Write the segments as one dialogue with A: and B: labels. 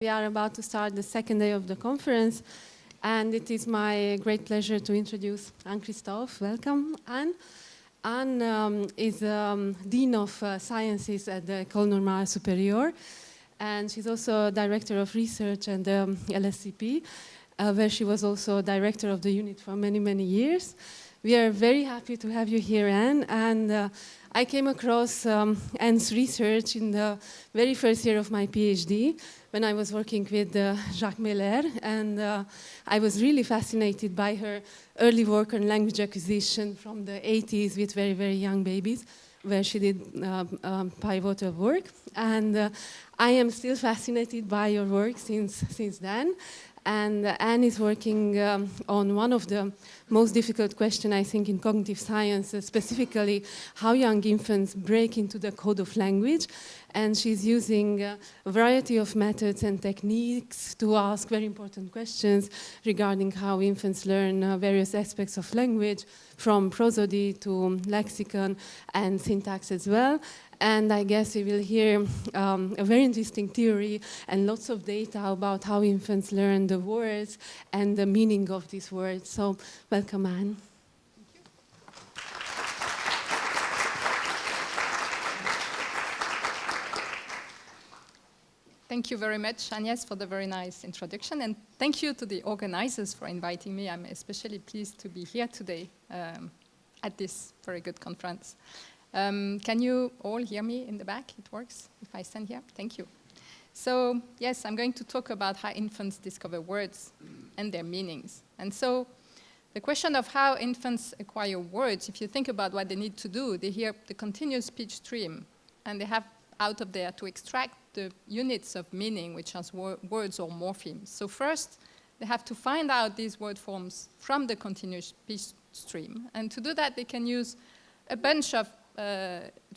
A: We are about to start the second day of the conference, and it is my great pleasure to introduce Anne Christophe. Welcome, Anne. Anne is Dean of Sciences at the Ecole normale supérieure, and she's also Director of Research at the LSCP, where she was also Director of the unit for many, many years. We are very happy to have you here, Anne, and I came across Anne's research in the very first year of my PhD when I was working with Jacques Miller, and I was really fascinated by her early work on language acquisition from the 80s with very, very young babies, where she did pivotal work. And I am still fascinated by your work since then. And Anne is working on one of the most difficult questions, I think, in cognitive science, specifically how young infants break into the code of language. And she's using a variety of methods and techniques to ask very important questions regarding how infants learn various aspects of language, from prosody to lexicon and syntax as well. And I guess we will hear a very interesting theory and lots of data about how infants learn the words and the meaning of these words. So, welcome, Anne.
B: Thank you very much, Ágnes, for the very nice introduction, and thank you to the organizers for inviting me. I'm especially pleased to be here today at this very good conference. Can you all hear me in the back? It works if I stand here? Thank you. So, yes, I'm going to talk about how infants discover words and their meanings. And so, the question of how infants acquire words, if you think about what they need to do, they hear the continuous speech stream, and they have out of there to extract the units of meaning, which are words or morphemes. So first, they have to find out these word forms from the continuous speech stream. And to do that, they can use a bunch of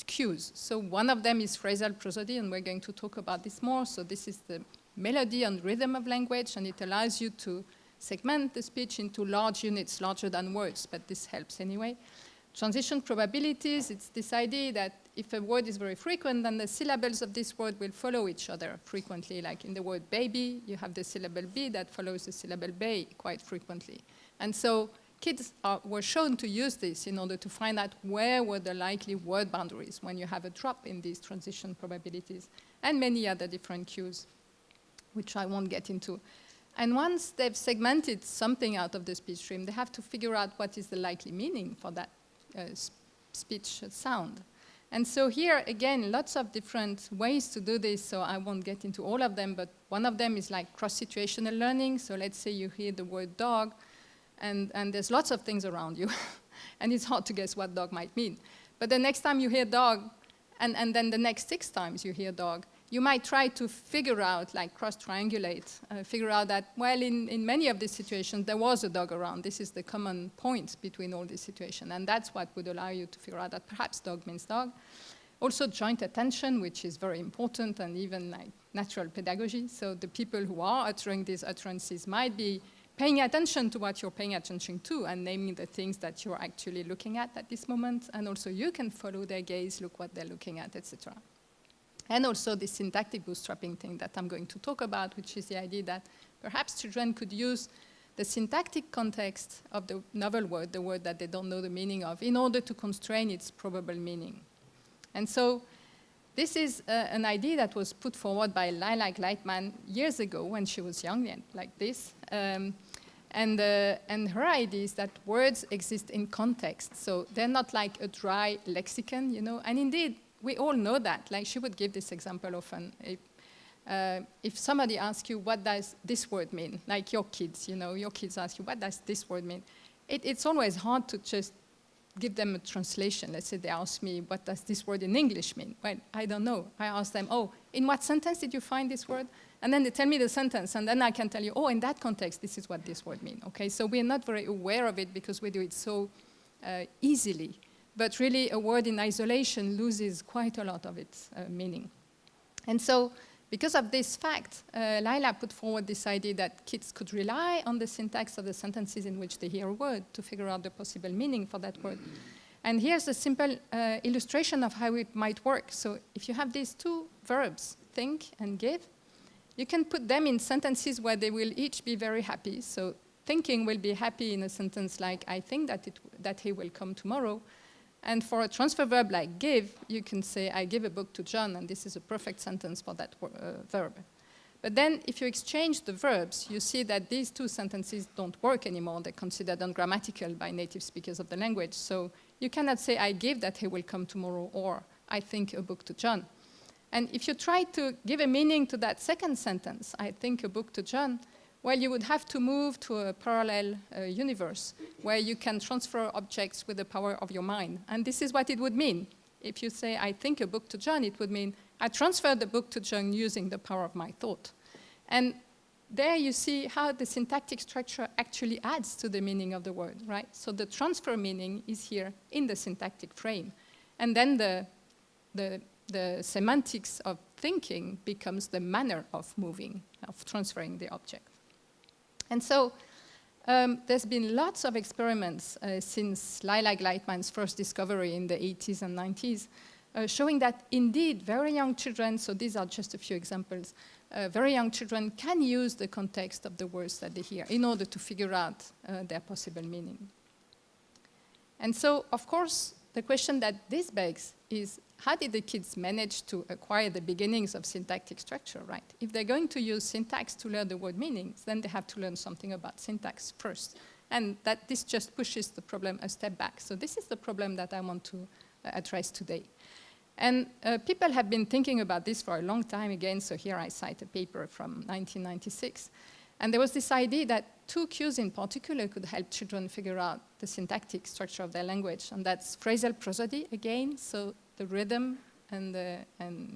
B: cues. So one of them is phrasal prosody, and we're going to talk about this more. So this is the melody and rhythm of language, and it allows you to segment the speech into large units, larger than words, but this helps anyway. Transition probabilities, it's this idea that if a word is very frequent, then the syllables of this word will follow each other frequently. Like in the word baby, you have the syllable B that follows the syllable bay quite frequently. And so kids were shown to use this in order to find out where were the likely word boundaries when you have a drop in these transition probabilities, and many other different cues, which I won't get into. And once they've segmented something out of the speech stream, they have to figure out what is the likely meaning for that speech sound. And so here, again, lots of different ways to do this, so I won't get into all of them, but one of them is like cross-situational learning. So let's say you hear the word dog, and there's lots of things around you, and it's hard to guess what dog might mean. But the next time you hear dog, and then the next 6 times you hear dog, you might try to figure out, like cross-triangulate, figure out that, well, in many of these situations, there was a dog around. This is the common point between all these situations, and that's what would allow you to figure out that perhaps dog means dog. Also joint attention, which is very important, and even like natural pedagogy. So the people who are uttering these utterances might be paying attention to what you're paying attention to and naming the things that you're actually looking at this moment. And also you can follow their gaze, look what they're looking at, etc. And also the syntactic bootstrapping thing that I'm going to talk about, which is the idea that perhaps children could use the syntactic context of the novel word, the word that they don't know the meaning of, in order to constrain its probable meaning. And so this is an idea that was put forward by Lila Gleitman years ago when she was young, like this. And her idea is that words exist in context. So they're not like a dry lexicon, you know. And indeed, we all know that. Like she would give this example often. If somebody asks you, what does this word mean? Like your kids, you know, your kids ask you, what does this word mean? It's always hard to just give them a translation. Let's say they ask me, what does this word in English mean? Well, I don't know. I ask them, oh, in what sentence did you find this word? And then they tell me the sentence, and then I can tell you, oh, in that context, this is what this word means. Okay, so we're not very aware of it because we do it so easily. But really, a word in isolation loses quite a lot of its meaning. And so, because of this fact, Lila put forward this idea that kids could rely on the syntax of the sentences in which they hear a word to figure out the possible meaning for that word. And here's a simple illustration of how it might work. So if you have these 2 verbs, think and give, you can put them in sentences where they will each be very happy. So thinking will be happy in a sentence like, I think that he will come tomorrow. And for a transfer verb like give, you can say, I give a book to John, and this is a perfect sentence for that verb. But then if you exchange the verbs, you see that these two sentences don't work anymore. They're considered ungrammatical by native speakers of the language. So you cannot say, I give that he will come tomorrow, or I think a book to John. And if you try to give a meaning to that second sentence, I think a book to John, well, you would have to move to a parallel universe where you can transfer objects with the power of your mind. And this is what it would mean. If you say, I think a book to John, it would mean, I transferred the book to John using the power of my thought. And there you see how the syntactic structure actually adds to the meaning of the word, right? So the transfer meaning is here in the syntactic frame. And then the semantics of thinking becomes the manner of moving, of transferring the object. And so there's been lots of experiments since Lila Gleitman's first discovery in the 80s and 90s, showing that indeed very young children, so these are just a few examples, very young children can use the context of the words that they hear in order to figure out their possible meaning. And so, of course, the question that this begs is, how did the kids manage to acquire the beginnings of syntactic structure, right? If they're going to use syntax to learn the word meanings, then they have to learn something about syntax first. And that this just pushes the problem a step back. So this is the problem that I want to address today. And people have been thinking about this for a long time again. So here I cite a paper from 1996. And there was this idea that two cues in particular could help children figure out the syntactic structure of their language. And that's phrasal prosody again, so the rhythm and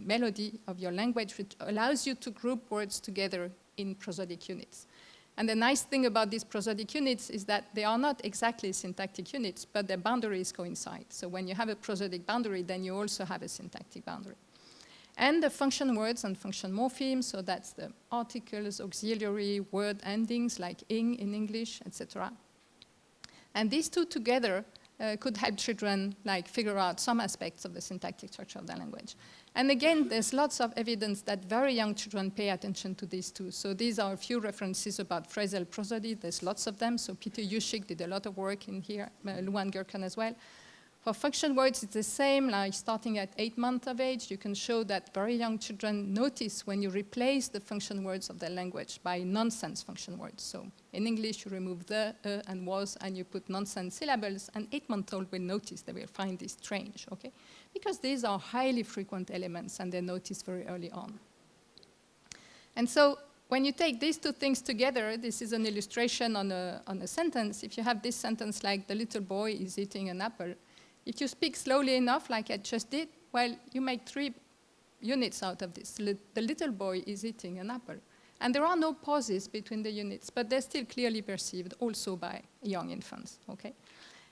B: melody of your language, which allows you to group words together in prosodic units. And the nice thing about these prosodic units is that they are not exactly syntactic units, but their boundaries coincide. So when you have a prosodic boundary, then you also have a syntactic boundary. And the function words and function morphemes, so that's the articles, auxiliary, word endings like ing in English, etc. And these two together could help children figure out some aspects of the syntactic structure of their language. And again, there's lots of evidence that very young children pay attention to these two. So these are a few references about phrasal prosody. There's lots of them. So Peter Yushik did a lot of work in here, Luan Gurkan as well. For function words, it's the same, like starting at 8 months of age, you can show that very young children notice when you replace the function words of their language by nonsense function words. So in English, you remove the, and was, and you put nonsense syllables, and 8-month-old will notice, they will find this strange, okay? Because these are highly frequent elements, and they're noticed very early on. And so when you take these two things together, this is an illustration on a sentence. If you have this sentence like, the little boy is eating an apple, if you speak slowly enough, like I just did, well, you make 3 units out of this. The little boy is eating an apple. And there are no pauses between the units, but they're still clearly perceived also by young infants, okay?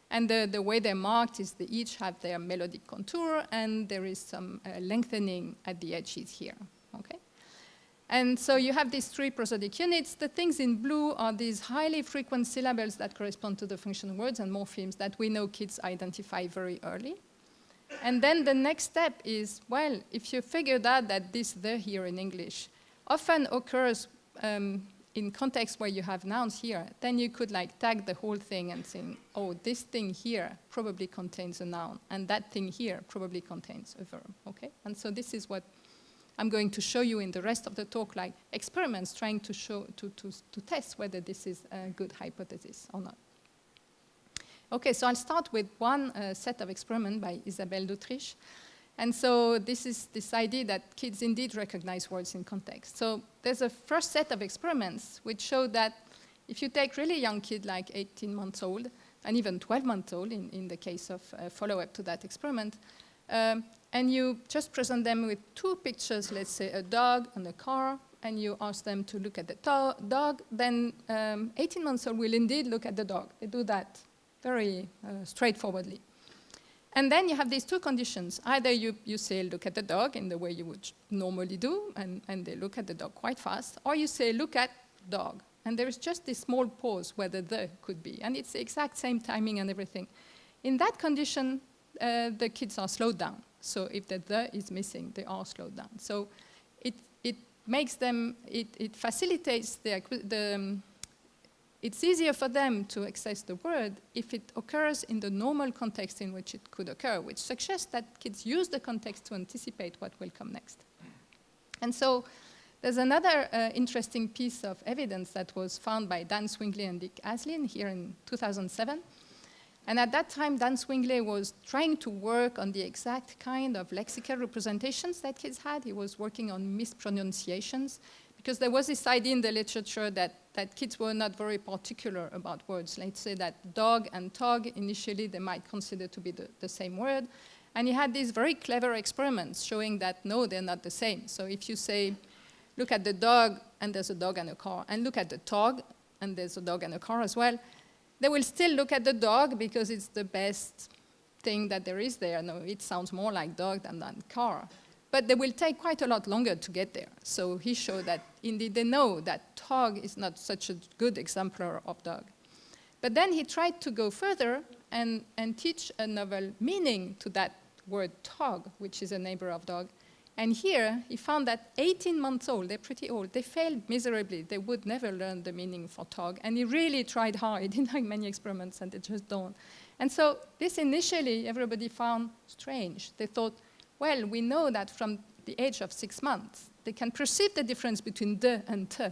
B: And the way they're marked is they each have their melodic contour, and there is some lengthening at the edges here, okay? And so you have these 3 prosodic units. The things in blue are these highly frequent syllables that correspond to the function words and morphemes that we know kids identify very early. And then the next step is, well, if you figured out that this the here in English often occurs in context where you have nouns here, then you could tag the whole thing and say, oh, this thing here probably contains a noun, and that thing here probably contains a verb, okay? And so this is what I'm going to show you in the rest of the talk, like experiments trying to show, to test whether this is a good hypothesis or not. Okay, so I'll start with one set of experiment by Isabelle d'Autriche. And so this is this idea that kids indeed recognize words in context. So there's a first set of experiments which show that if you take really young kid, like 18 months old, and even 12 months old in the case of follow-up to that experiment, and you just present them with 2 pictures, let's say a dog and a car, and you ask them to look at the dog, then 18 months old will indeed look at the dog. They do that very straightforwardly. And then you have these 2 conditions. Either you say, look at the dog in the way you would normally do, and they look at the dog quite fast, or you say, look at dog. And there is just this small pause where the could be, and it's the exact same timing and everything. In that condition, the kids are slowed down. So if the is missing, they are slowed down. So it makes them, it facilitates it's easier for them to access the word if it occurs in the normal context in which it could occur, which suggests that kids use the context to anticipate what will come next. And so there's another interesting piece of evidence that was found by Dan Swingley and Dick Aslin here in 2007. And at that time, Dan Swingley was trying to work on the exact kind of lexical representations that kids had. He was working on mispronunciations, because there was this idea in the literature that kids were not very particular about words. Let's say that dog and tog, initially, they might consider to be the same word. And he had these very clever experiments showing that, no, they're not the same. So if you say, look at the dog, and there's a dog and a car, and look at the tog, and there's a dog and a car as well, they will still look at the dog because it's the best thing that there is there. No, it sounds more like dog than car. But they will take quite a lot longer to get there. So he showed that indeed they know that tog is not such a good exemplar of dog. But then he tried to go further and teach a novel meaning to that word tog, which is a neighbor of dog. And here he found that 18 months old, they're pretty old, they failed miserably. They would never learn the meaning for tog. And he really tried hard. He did like many experiments and they just don't. And so this initially everybody found strange. They thought, well, we know that from the age of 6 months, they can perceive the difference between de and te.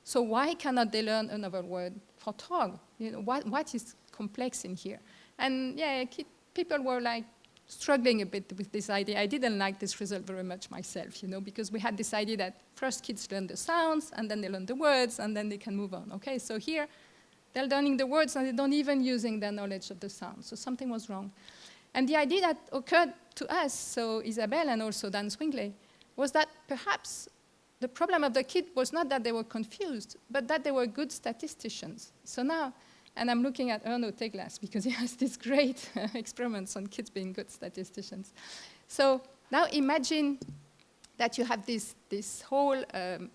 B: So why cannot they learn another word for tog? You know, what is complex in here? And yeah, people were like struggling a bit with this idea. I didn't like this result very much myself, you know, because we had this idea that first kids learn the sounds, and then they learn the words, and then they can move on. Okay, so here, they're learning the words, and they don't even using their knowledge of the sounds. So something was wrong. And the idea that occurred to us, so Isabelle and also Dan Swingley, was that perhaps the problem of the kid was not that they were confused, but that they were good statisticians. So now, and I'm looking at Erno Teglas because he has these great experiments on kids being good statisticians. So now imagine that you have this whole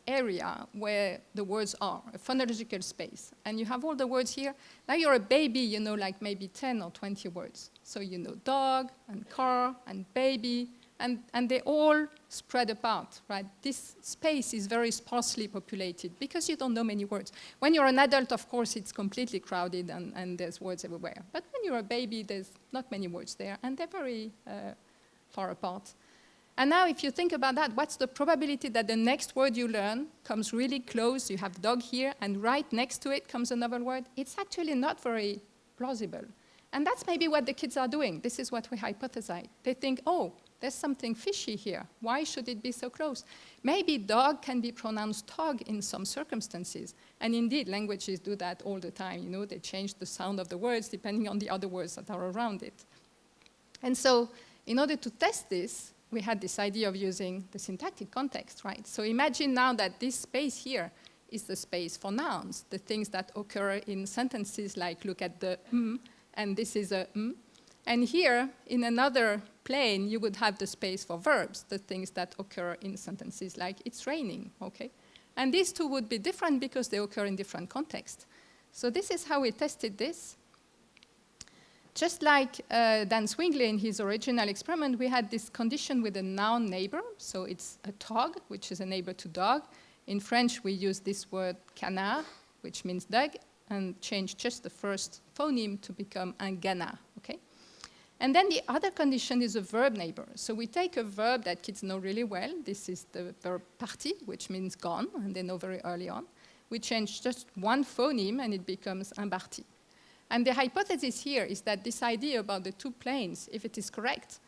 B: area where the words are, a phonological space. And you have all the words here. Now you're a baby, you know, like maybe 10 or 20 words. So you know dog and car and baby, and they all spread apart, right? This space is very sparsely populated because you don't know many words. When you're an adult, of course, it's completely crowded and there's words everywhere. But when you're a baby, there's not many words there, and they're very far apart. And now if you think about that, what's the probability that the next word you learn comes really close? You have dog here, and right next to it comes another word. It's actually not very plausible. And that's maybe what the kids are doing. This is what we hypothesize. They think, oh, there's something fishy here. Why should it be so close? Maybe dog can be pronounced tog in some circumstances. And indeed, languages do that all the time. You know, they change the sound of the words depending on the other words that are around it. And so in order to test this, we had this idea of using the syntactic context, right? So imagine now that this space here is the space for nouns, the things that occur in sentences like look at the and this is a And here, in another plane, you would have the space for verbs, the things that occur in sentences like it's raining, okay? And these two would be different because they occur in different contexts. So this is how we tested this. Just like Dan Swingley in his original experiment, we had this condition with a noun neighbor. So it's a tog, which is a neighbor to dog. In French, we use this word canard, which means dog, and change just the first phoneme to become un ganard, okay? And then the other condition is a verb neighbor. So we take a verb that kids know really well. This is the verb parti, which means gone, and they know very early on. We change just one phoneme, and it becomes un parti. And the hypothesis here is that this idea about the two planes, if it is correct,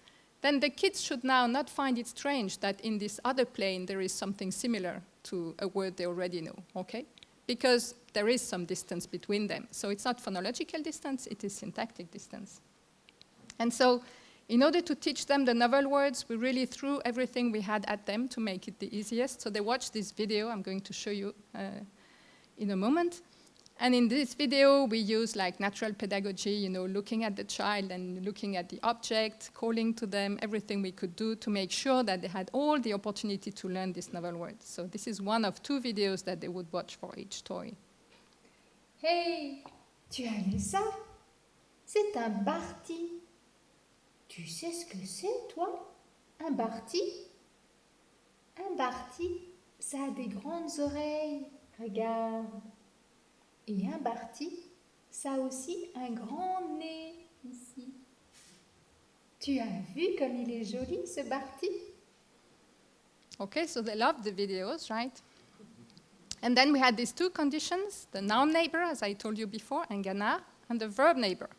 B: then the kids should now not find it strange that in this other plane there is something similar to a word they already know, okay? Because there is some distance between them. So it's not phonological distance, it is syntactic distance. And so in order to teach them the novel words, we really threw everything we had at them to make it the easiest. So they watched this video I'm going to show you in a moment. And in this video, we use like natural pedagogy, you know, looking at the child and looking at the object, calling to them, everything we could do to make sure that they had all the opportunity to learn this novel word. So this is one of 2 videos that they would watch for each toy.
C: Hey, tu as vu ça? C'est un barti. Tu sais ce que c'est, toi? Un barti? Un barti, ça a des grandes oreilles, regarde. Et un Barty, ça a aussi un grand nez ici. Tu as vu comme il est joli, ce Barty?
B: Okay, so they love the videos, right? And then we had these two conditions, the noun neighbor, as I told you before, and Ganard, and the verb neighbor.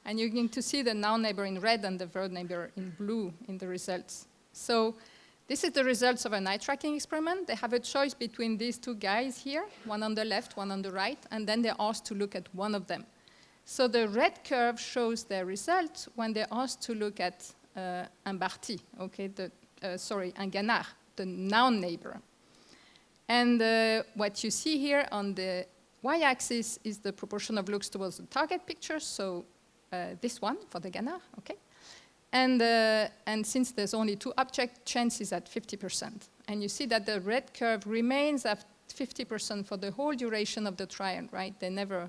B: And you're going to see the noun neighbor in red and the verb neighbor in blue in the results. So this is the results of an eye tracking experiment. They have a choice between these two guys here, one on the left, one on the right, and then they're asked to look at one of them. So the red curve shows their results when they're asked to look at un Barty, okay, un Ganard, the noun neighbor. And what you see here on the y-axis is the proportion of looks towards the target picture, so this one for the Ganard, okay? And since there's only two objects, chance is at 50%. And you see that the red curve remains at 50% for the whole duration of the trial, right? They never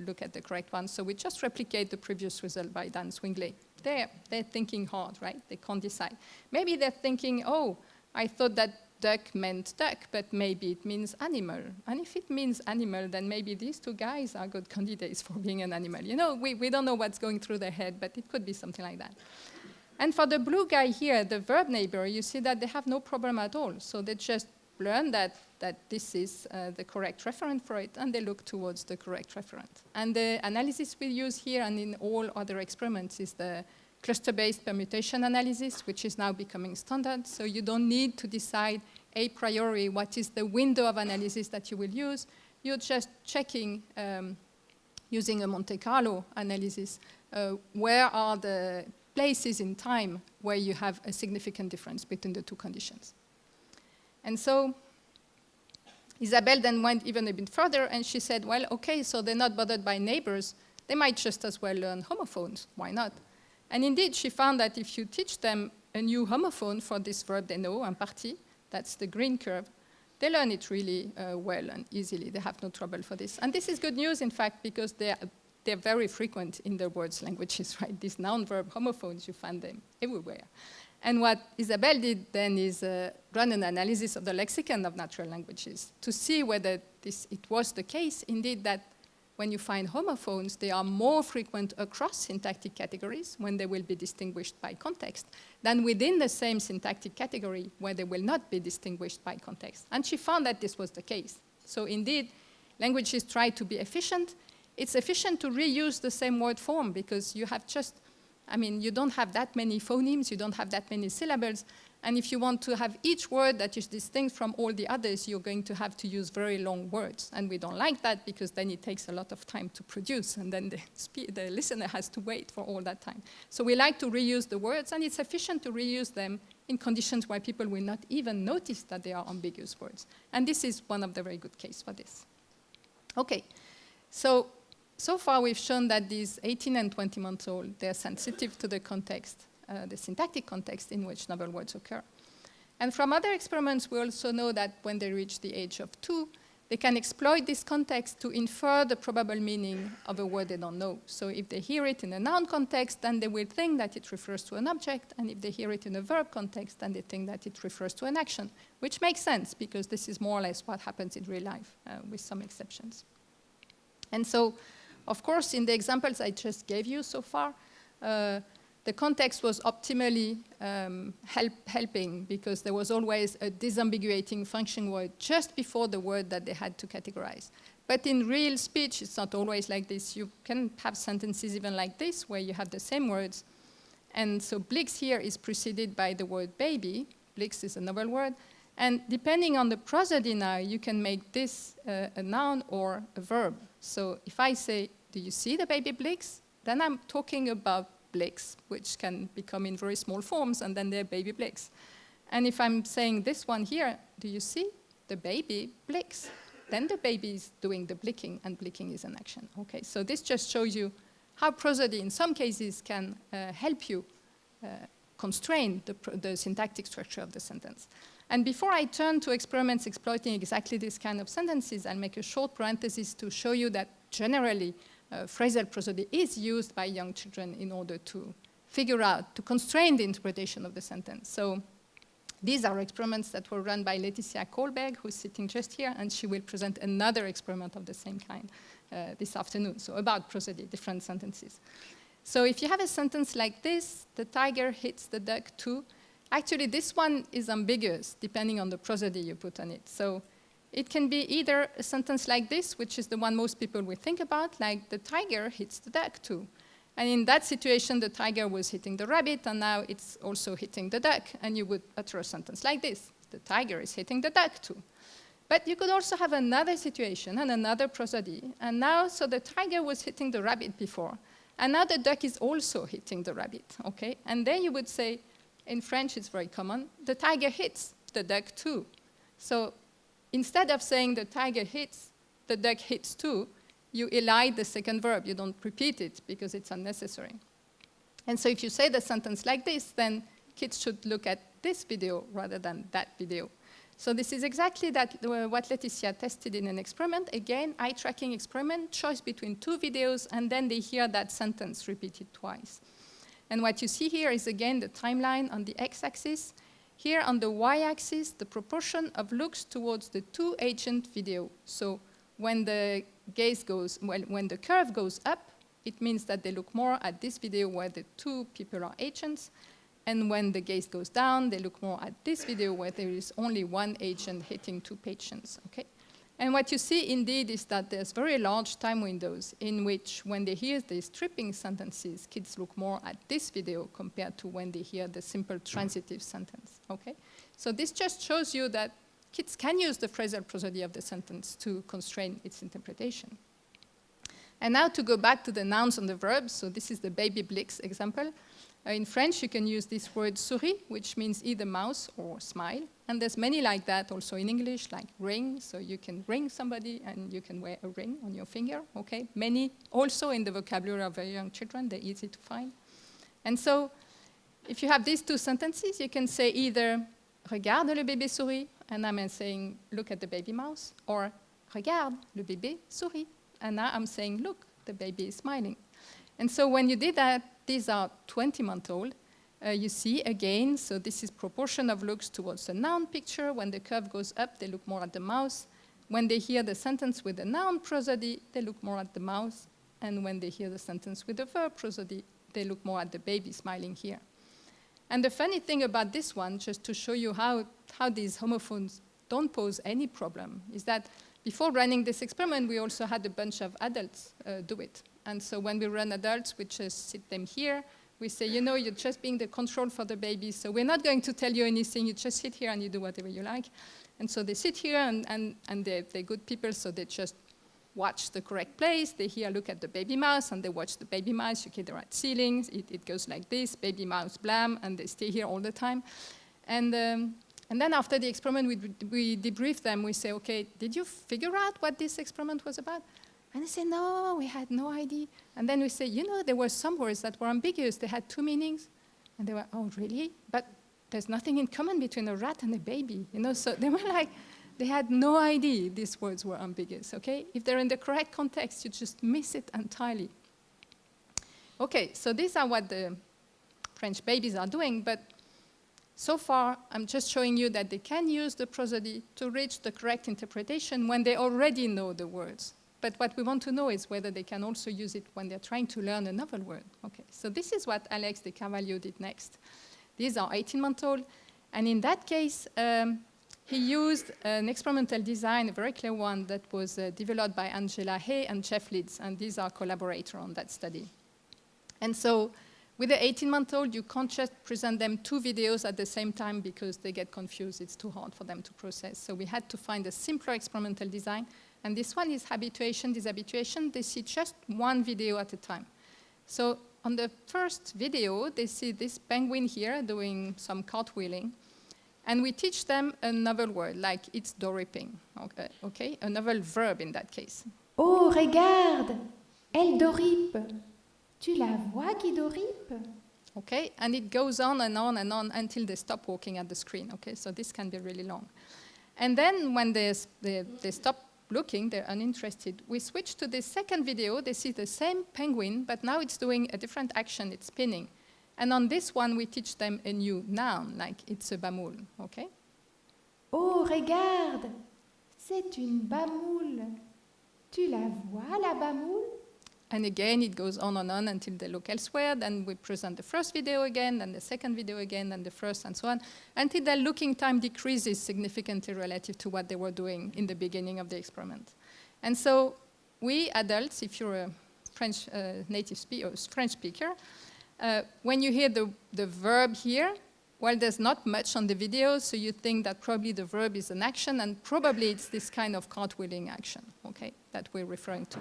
B: look at the correct one. So we just replicate the previous result by Dan Swingley. They're thinking hard, right? They can't decide. Maybe they're thinking, oh, I thought that duck meant duck, but maybe it means animal. And if it means animal, then maybe these two guys are good candidates for being an animal. You know, we don't know what's going through their head, but it could be something like that. And for the blue guy here, the verb neighbor, you see that they have no problem at all. So they just learn that this is the correct referent for it, and they look towards the correct referent. And the analysis we use here and in all other experiments is the cluster-based permutation analysis, which is now becoming standard. So you don't need to decide a priori what is the window of analysis that you will use. You're just checking, using a Monte Carlo analysis, where are the places in time where you have a significant difference between the two conditions. And so Isabelle then went even a bit further, and she said, well, okay, so they're not bothered by neighbors. They might just as well learn homophones. Why not? And indeed, she found that if you teach them a new homophone for this verb they know, un Barty, that's the green curve, they learn it really well and easily. They have no trouble for this. And this is good news, in fact, because they're very frequent in the words languages, right? These noun-verb homophones, you find them everywhere. And what Isabelle did then is run an analysis of the lexicon of natural languages to see whether it was the case, indeed, that when you find homophones, they are more frequent across syntactic categories when they will be distinguished by context than within the same syntactic category where they will not be distinguished by context. And she found that this was the case. So indeed, languages try to be efficient. It's efficient to reuse the same word form because you have just, you don't have that many phonemes, you don't have that many syllables, and if you want to have each word that is distinct from all the others, you're going to have to use very long words, and we don't like that because then it takes a lot of time to produce, and then the listener has to wait for all that time. So we like to reuse the words, and it's efficient to reuse them in conditions where people will not even notice that they are ambiguous words. And this is one of the very good cases for this. Okay, so far we've shown that these 18 and 20 months old, they're sensitive to the context, the syntactic context in which novel words occur. And from other experiments, we also know that when they reach the age of 2, they can exploit this context to infer the probable meaning of a word they don't know. So if they hear it in a noun context, then they will think that it refers to an object, and if they hear it in a verb context, then they think that it refers to an action, which makes sense because this is more or less what happens in real life, with some exceptions. And so, of course, in the examples I just gave you so far, the context was optimally helping because there was always a disambiguating function word just before the word that they had to categorize. But in real speech, it's not always like this. You can have sentences even like this, where you have the same words. And so Blix here is preceded by the word baby. Blix is a novel word. And depending on the prosody now, you can make this a noun or a verb. So if I say, do you see the baby Blix? Then I'm talking about Blix, which can become in very small forms, and then they're baby Blix. And if I'm saying this one here, do you see the baby Blix? Then the baby is doing the blicking, and blicking is an action. Okay, so this just shows you how prosody in some cases can help you constrain the syntactic structure of the sentence. And before I turn to experiments exploiting exactly this kind of sentences, I'll make a short parenthesis to show you that generally phrasal prosody is used by young children in order to figure out, to constrain the interpretation of the sentence. So These are experiments that were run by Laetitia Kohlberg, who's sitting just here, and she will present another experiment of the same kind this afternoon, so about prosody, different sentences. So if you have a sentence like this, the tiger hits the duck too. Actually, this one is ambiguous, depending on the prosody you put on it. So it can be either a sentence like this, which is the one most people will think about, like the tiger hits the duck too. And in that situation, the tiger was hitting the rabbit, and now it's also hitting the duck. And you would utter a sentence like this: the tiger is hitting the duck too. But you could also have another situation and another prosody. And now, so the tiger was hitting the rabbit before, and now the duck is also hitting the rabbit, okay? And then you would say, in French, it's very common, the tiger hits the duck too. So instead of saying the tiger hits, the duck hits too, you elide the second verb. You don't repeat it because it's unnecessary. And so if you say the sentence like this, then kids should look at this video rather than that video. So this is exactly what Laetitia tested in an experiment. Again, eye tracking experiment, choice between two videos, and then they hear that sentence repeated twice. And what you see here is, again, the timeline on the x-axis. Here on the y-axis, the proportion of looks towards the two-agent video. So when the gaze goes, well, when the curve goes up, it means that they look more at this video where the two people are agents. And when the gaze goes down, they look more at this video where there is only one agent hitting two patients, okay? And what you see indeed is that there's very large time windows in which when they hear these tripping sentences, kids look more at this video compared to when they hear the simple transitive sentence, okay? So this just shows you that kids can use the phrasal prosody of the sentence to constrain its interpretation. And now to go back to the nouns and the verbs, so this is the baby Blix example. In French, you can use this word souris, which means either mouse or smile. And there's many like that also in English, like ring. So you can ring somebody and you can wear a ring on your finger, okay? Many also in the vocabulary of very young children, they're easy to find. And so if you have these two sentences, you can say either regarde le bébé sourit, and I'm saying look at the baby mouse, or regarde le bébé sourit, and now I'm saying look, the baby is smiling. And so when you did that, these are 20-month-old. You see again, so this is proportion of looks towards the noun picture. When the curve goes up, they look more at the mouse. When they hear the sentence with the noun prosody, they look more at the mouse. And when they hear the sentence with the verb prosody, they look more at the baby smiling here. And the funny thing about this one, just to show you how these homophones don't pose any problem, is that before running this experiment, we also had a bunch of adults do it. And so when we run adults, we just sit them here. We say, you know, you're just being the control for the baby, so we're not going to tell you anything. You just sit here and you do whatever you like. And so they sit here, and they're good people, so they just watch the correct place. They here look at the baby mouse, and they watch the baby mouse. You get the right ceilings. It goes like this, baby mouse, blam, and they stay here all the time. And then after the experiment, we debrief them. We say, okay, did you figure out what this experiment was about? And they say, no, we had no idea. And then we say, you know, there were some words that were ambiguous. They had two meanings. And they were, oh, really? But there's nothing in common between a rat and a baby. You know, so they were like, they had no idea these words were ambiguous, okay? If they're in the correct context, you just miss it entirely. Okay, so these are what the French babies are doing. But so far, I'm just showing you that they can use the prosody to reach the correct interpretation when they already know the words. But what we want to know is whether they can also use it when they're trying to learn a novel word. Okay, so this is what Alex de Carvalho did next. These are 18-month-old. And in that case, he used an experimental design, a very clear one, that was developed by Angela Hay and Jeff Leeds. And these are collaborators on that study. And so with the 18-month-old, you can't just present them two videos at the same time because they get confused. It's too hard for them to process. So we had to find a simpler experimental design. And this one is habituation, dishabituation. They see just one video at a time. So on the first video, they see this penguin here doing some cartwheeling. And we teach them a novel word, like it's doripping, okay? A novel verb in that case.
C: Oh, regarde, elle dorippe. Tu la vois qui dorippe?
B: Okay, and it goes on and on and on until they stop walking at the screen, okay? So this can be really long. And then when they stop looking, they're uninterested. We switch to the second video. They see the same penguin, but now it's doing a different action. It's spinning. And on this one, we teach them a new noun, like it's a bamoule, okay?
C: Oh, regarde, c'est une bamoule. Tu la vois, la bamoule?
B: And again, it goes on and on until they look elsewhere. Then we present the first video again, then the second video again, then the first, and so on, until their looking time decreases significantly relative to what they were doing in the beginning of the experiment. And so we adults, if you're a French native speaker, French speaker, when you hear the verb here, well, there's not much on the video, so you think that probably the verb is an action, and probably it's this kind of cartwheeling action, okay, that we're referring to.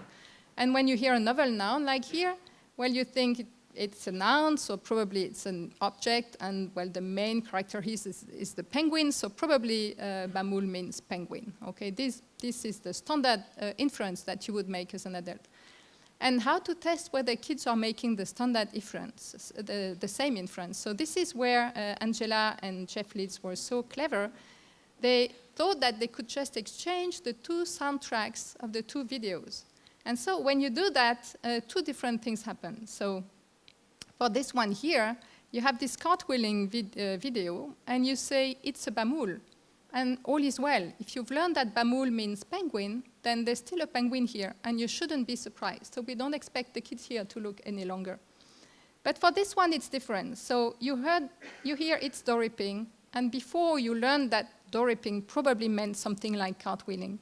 B: And when you hear a novel noun, like here, well, you think it's a noun, so probably it's an object, and, well, the main character is the penguin, so probably bamoule means penguin, okay? This is the standard inference that you would make as an adult. And how to test whether kids are making the standard inference, the same inference. So this is where Angela and Jeff Leeds were so clever. They thought that they could just exchange the two soundtracks of the two videos. And so when you do that, two different things happen. So for this one here, you have this cartwheeling video, and you say, it's a bamoule. And all is well. If you've learned that bamoule means penguin, then there's still a penguin here, and you shouldn't be surprised. So we don't expect the kids here to look any longer. But for this one, it's different. So you hear it's doriping, and before you learned that doriping probably meant something like cartwheeling.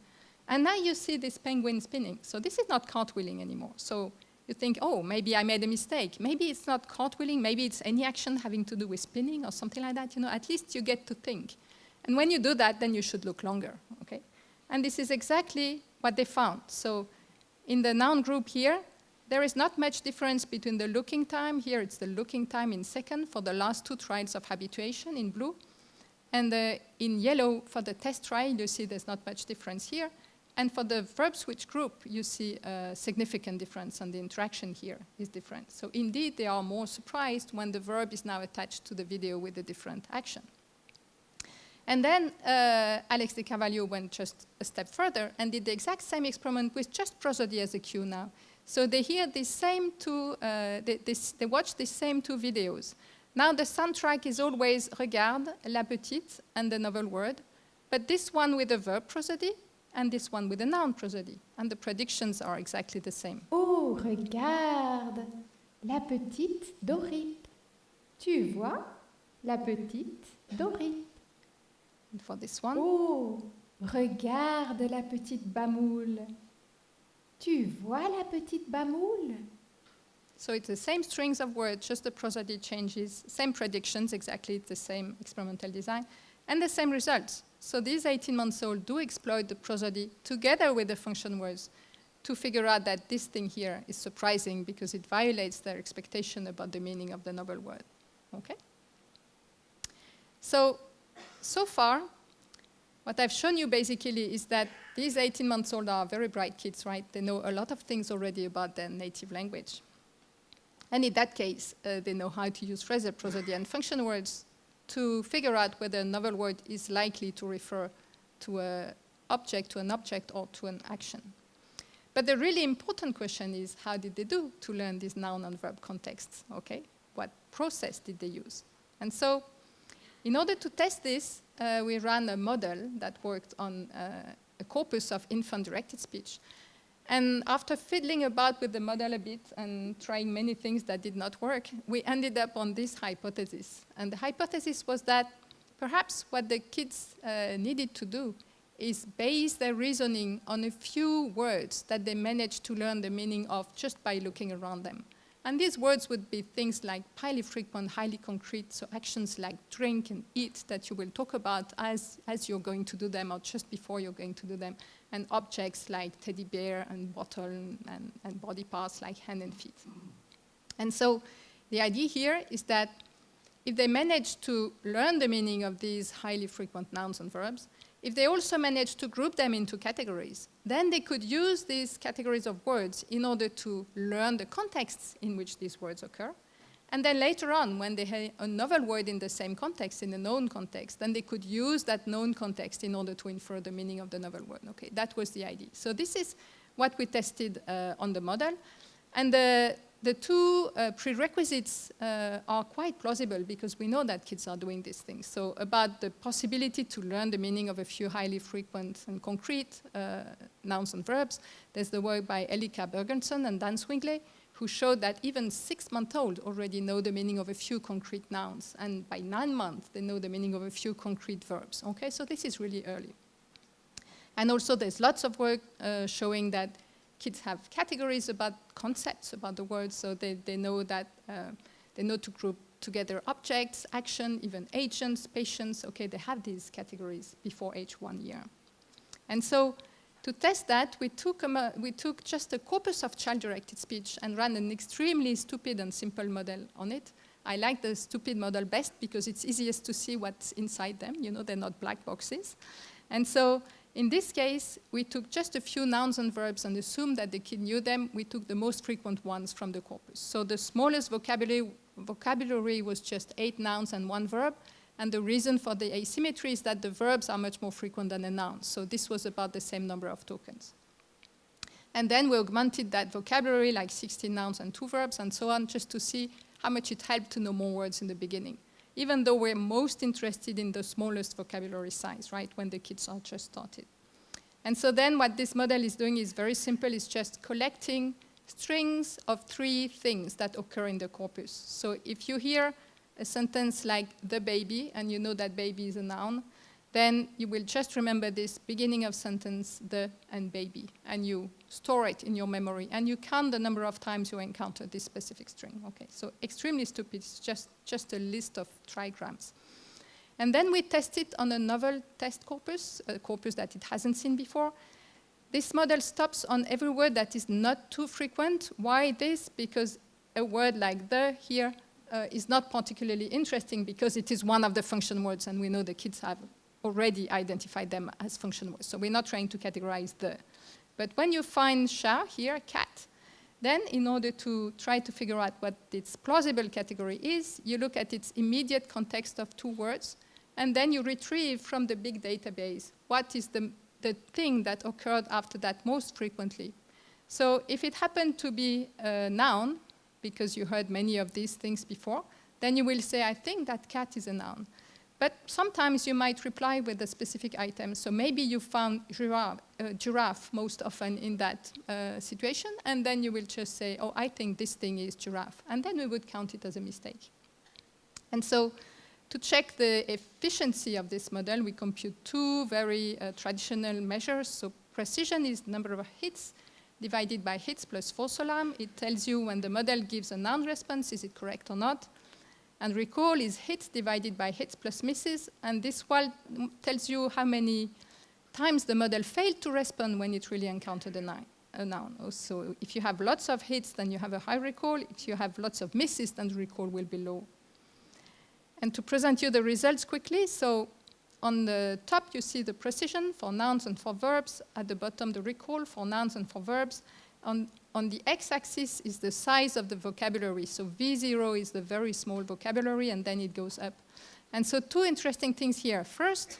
B: And now you see this penguin spinning. So this is not cartwheeling anymore. So you think, oh, maybe I made a mistake. Maybe it's not cartwheeling. Maybe it's any action having to do with spinning or something like that. You know, at least you get to think. And when you do that, then you should look longer, okay? And this is exactly what they found. So in the noun group here, there is not much difference between the looking time. Here it's the looking time in second for the last two trials of habituation in blue. And in yellow for the test trial, you see there's not much difference here. And for the verb switch group, you see a significant difference, and the interaction here is different. So indeed, they are more surprised when the verb is now attached to the video with a different action. And then Alex de Carvalho went just a step further and did the exact same experiment with just prosody as a cue now. So they hear the same two, they watch the same two videos. Now the soundtrack is always regarde, la petite, and the novel word, but this one with a verb prosody, and this one with a noun prosody. And the predictions are exactly the same.
C: Oh, regarde, la petite doripe. Tu vois, la petite doripe.
B: And for this one.
C: Oh, regarde la petite bamoule. Tu vois la petite bamoule?
B: So it's the same strings of words, just the prosody changes, same predictions, exactly the same experimental design, and the same results. So these 18-month-olds do exploit the prosody together with the function words to figure out that this thing here is surprising because it violates their expectation about the meaning of the novel word. Okay? So far, what I've shown you basically is that these 18-month-olds are very bright kids, right? They know a lot of things already about their native language. And in that case, they know how to use phrasal prosody and function words to figure out whether a novel word is likely to refer to an object, or to an action. But the really important question is, how did they do to learn these noun and verb contexts, okay? What process did they use? And so, in order to test this, we ran a model that worked on a corpus of infant-directed speech. And after fiddling about with the model a bit and trying many things that did not work, we ended up on this hypothesis. And the hypothesis was that perhaps what the kids needed to do is base their reasoning on a few words that they managed to learn the meaning of just by looking around them. And these words would be things like highly frequent, highly concrete, so actions like drink and eat that you will talk about as you're going to do them or just before you're going to do them, and objects like teddy bear and bottle and body parts like hand and feet. And so the idea here is that if they manage to learn the meaning of these highly frequent nouns and verbs, if they also manage to group them into categories, then they could use these categories of words in order to learn the contexts in which these words occur. And then later on, when they had a novel word in the same context, in a known context, then they could use that known context in order to infer the meaning of the novel word. Okay, that was the idea. So this is what we tested on the model. And the the two prerequisites are quite plausible because we know that kids are doing these things. So about the possibility to learn the meaning of a few highly frequent and concrete nouns and verbs, there's the work by Elika Bergenson and Dan Swingley, who showed that even 6-month-olds already know the meaning of a few concrete nouns. And by 9 months, they know the meaning of a few concrete verbs. Okay, so this is really early. And also there's lots of work showing that kids have categories about concepts, about the words, so they know that they know to group together objects, action, even agents, patients. Okay, they have these categories before age 1 year. And so to test that, we took just a corpus of child-directed speech and ran an extremely stupid and simple model on it. I like the stupid model best because it's easiest to see what's inside them. You know, they're not black boxes. And so in this case, we took just a few nouns and verbs and assumed that the kid knew them. We took the most frequent ones from the corpus. So the smallest vocabulary was just 8 nouns and 1 verb. And the reason for the asymmetry is that the verbs are much more frequent than the nouns. So this was about the same number of tokens. And then we augmented that vocabulary, like 16 nouns and 2 verbs and so on, just to see how much it helped to know more words in the beginning, even though we're most interested in the smallest vocabulary size, right, when the kids are just started. And so then what this model is doing is very simple. It's just collecting strings of 3 things that occur in the corpus. So if you hear a sentence like the baby, and you know that baby is a noun, then you will just remember this beginning of sentence, the and baby, and you store it in your memory, and you count the number of times you encounter this specific string. Okay, so extremely stupid, it's just a list of trigrams. And then we test it on a novel test corpus, a corpus that it hasn't seen before. This model stops on every word that is not too frequent. Why this? Because a word like the here is not particularly interesting because it is one of the function words, and we know the kids have already identified them as function words. So we're not trying to categorize the. But when you find chat here, cat, then in order to try to figure out what its plausible category is, you look at its immediate context of 2 words, and then you retrieve from the big database what is the thing that occurred after that most frequently. So if it happened to be a noun, because you heard many of these things before, then you will say, I think that cat is a noun. But sometimes you might reply with a specific item. So maybe you found giraffe most often in that situation, and then you will just say, oh, I think this thing is giraffe. And then we would count it as a mistake. And so to check the efficiency of this model, we compute 2 very traditional measures. So precision is the number of hits divided by hits plus false alarm. It tells you when the model gives a noun response, is it correct or not? And recall is hits divided by hits plus misses. And this one tells you how many times the model failed to respond when it really encountered a noun. So if you have lots of hits, then you have a high recall. If you have lots of misses, then the recall will be low. And to present you the results quickly, so on the top, you see the precision for nouns and for verbs. At the bottom, the recall for nouns and for verbs. On the x-axis is the size of the vocabulary. So V0 is the very small vocabulary, and then it goes up. And so 2 interesting things here. First,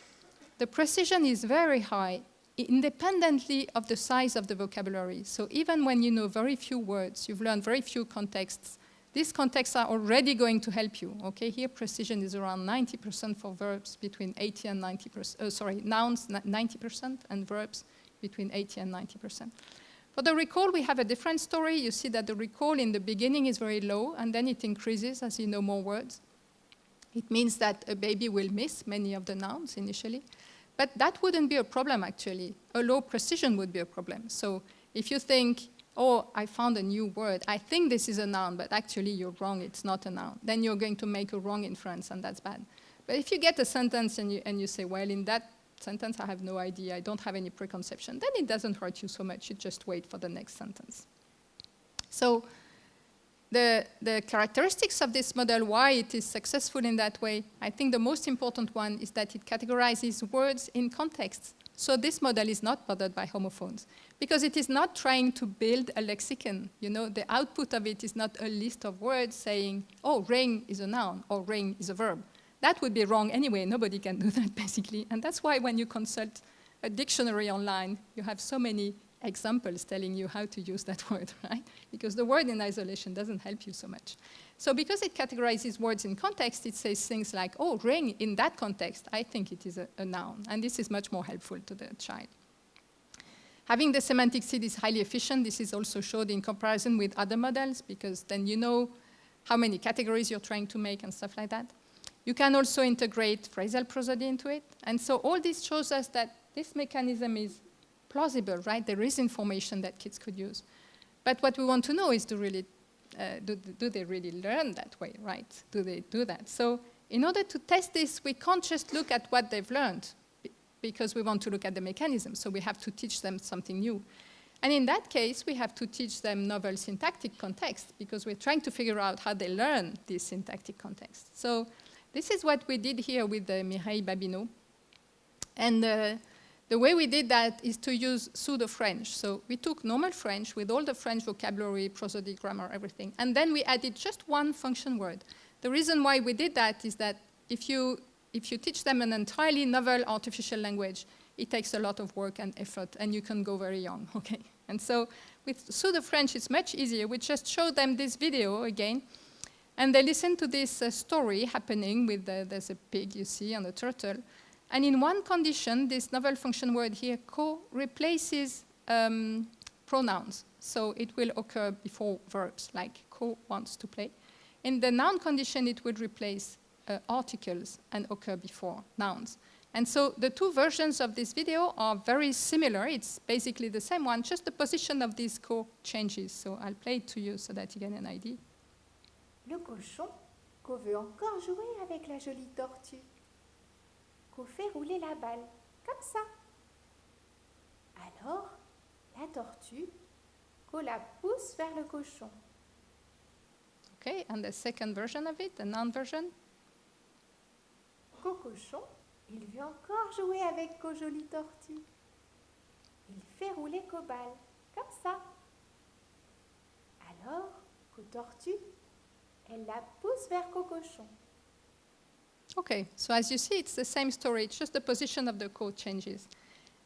B: the precision is very high, independently of the size of the vocabulary. So even when you know very few words, you've learned very few contexts, these contexts are already going to help you. Okay, here precision is around 90% for verbs, between 80 and 90%, nouns 90%, and verbs between 80 and 90%. For the recall, we have a different story. You see that the recall in the beginning is very low, and then it increases as you know more words. It means that a baby will miss many of the nouns initially, but that wouldn't be a problem actually. A low precision would be a problem. So if you think, oh, I found a new word, I think this is a noun, but actually you're wrong, it's not a noun, then you're going to make a wrong inference, and that's bad. But if you get a sentence and you say, well, in that sentence, I have no idea, I don't have any preconception, then it doesn't hurt you so much, you just wait for the next sentence. So the characteristics of this model, why it is successful in that way, I think the most important one is that it categorizes words in contexts. So this model is not bothered by homophones because it is not trying to build a lexicon. You know, the output of it is not a list of words saying, oh, rain is a noun or rain is a verb. That would be wrong anyway. Nobody can do that basically. And that's why when you consult a dictionary online, you have so many examples telling you how to use that word, right? Because the word in isolation doesn't help you so much. So because it categorizes words in context, it says things like, oh, ring in that context, I think it is a noun. And this is much more helpful to the child. Having the semantic seed is highly efficient. This is also showed in comparison with other models, because then you know how many categories you're trying to make and stuff like that. You can also integrate phrasal prosody into it. And so all this shows us that this mechanism is plausible, right? There is information that kids could use. But what we want to know is do they really learn that way, right? Do they do that? So in order to test this, we can't just look at what they've learned, because we want to look at the mechanism. So we have to teach them something new. And in that case, we have to teach them novel syntactic context, because we're trying to figure out how they learn this syntactic context. So this is what we did here with Mireille Babineau. And the way we did that is to use pseudo-French. So we took normal French with all the French vocabulary, prosody, grammar, everything. And then we added just one function word. The reason why we did that is that if you teach them an entirely novel artificial language, it takes a lot of work and effort, and you can go very young, okay? And so with pseudo-French, it's much easier. We just show them this video again, and they listen to this story happening with there's a pig, you see, and a turtle. And in one condition, this novel function word here, co, replaces pronouns. So it will occur before verbs, like co wants to play. In the noun condition, it would replace articles and occur before nouns. And so the two versions of this video are very similar. It's basically the same one, just the position of these co changes. So I'll play it to you so that you get an idea.
C: Le cochon, qu'o veut encore jouer avec la jolie tortue, qu'o fait rouler la balle, comme ça. Alors, la tortue, qu'o la pousse vers le cochon.
B: Okay, and the second version of it, the noun version.
C: Qu'au cochon, il veut encore jouer avec qu'o jolie tortue. Il fait rouler qu'o balle, comme ça. Alors, qu'o tortue, elle la pousse vers qu'au cochon.
B: Okay, so as you see, it's the same story. It's just the position of the code changes.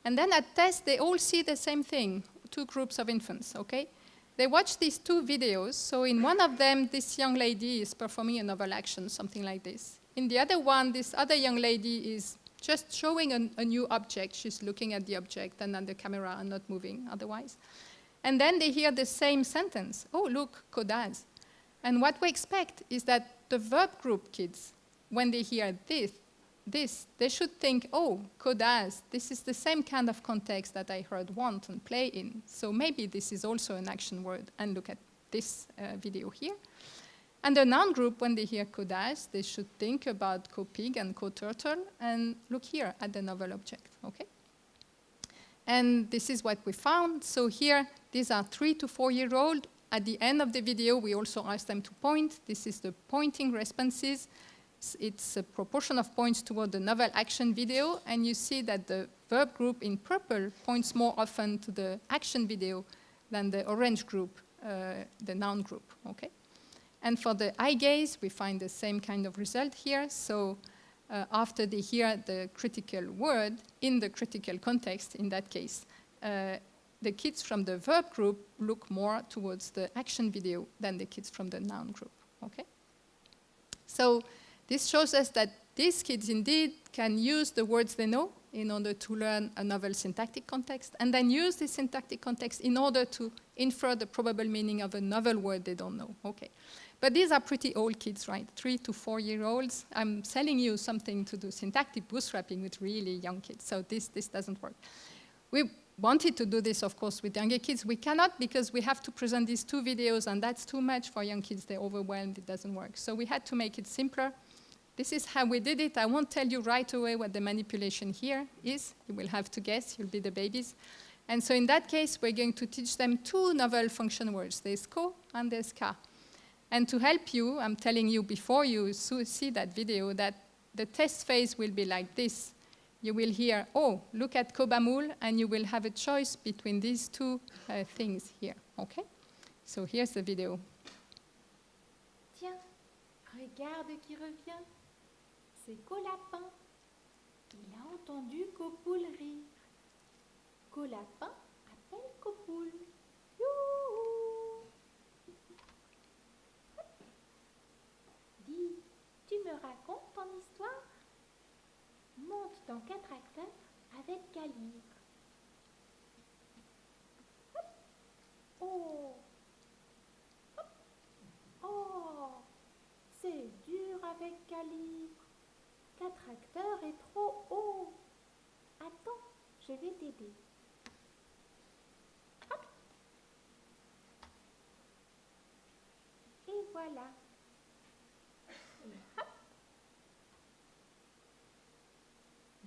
B: And then at test, they all see the same thing, two groups of infants, okay? They watch these two videos. So in one of them, this young lady is performing a novel action, something like this. In the other one, this other young lady is just showing a new object. She's looking at the object and at the camera and not moving otherwise. And then they hear the same sentence. Oh, look, Kovács. And what we expect is that the verb group kids, when they hear this, they should think, oh, Kovács, this is the same kind of context that I heard want and play in. So maybe this is also an action word. And look at this video here. And the noun group, when they hear Kovács, they should think about ko-pig and ko-turtle and look here at the novel object, okay? And this is what we found. So here, these are 3 to 4-year-old. At the end of the video, we also asked them to point. This is the pointing responses. It's a proportion of points toward the novel action video. And you see that the verb group in purple points more often to the action video than the orange group, the noun group, okay? And for the eye gaze, we find the same kind of result here. So after they hear the critical word in the critical context, in that case, the kids from the verb group look more towards the action video than the kids from the noun group, okay? So this shows us that these kids indeed can use the words they know in order to learn a novel syntactic context, and then use this syntactic context in order to infer the probable meaning of a novel word they don't know, okay? But these are pretty old kids, right? 3 to 4-year-olds. I'm selling you something to do syntactic bootstrapping with really young kids, so this doesn't work. We wanted to do this, of course, with younger kids. We cannot because we have to present these 2 videos, and that's too much for young kids. They're overwhelmed. It doesn't work. So we had to make it simpler. This is how we did it. I won't tell you right away what the manipulation here is. You will have to guess. You'll be the babies. And so in that case, we're going to teach them 2 novel function words. There's ko and there's ka. And to help you, I'm telling you before you see that video that the test phase will be like this. You will hear, oh, look at Kobamoul, and you will have a choice between these 2 things here, okay? So here's the video.
C: Tiens, regarde qui revient. C'est Colapin. Il a entendu Copoule rire. Colapin appelle poule. Youhou. Dis, tu me racontes ton histoire? Monte dans 4 acteurs avec calibre. Oh. Oh, c'est dur avec calibre. 4 acteurs est trop haut. Attends, je vais t'aider. Hop. Et voilà. Et hop.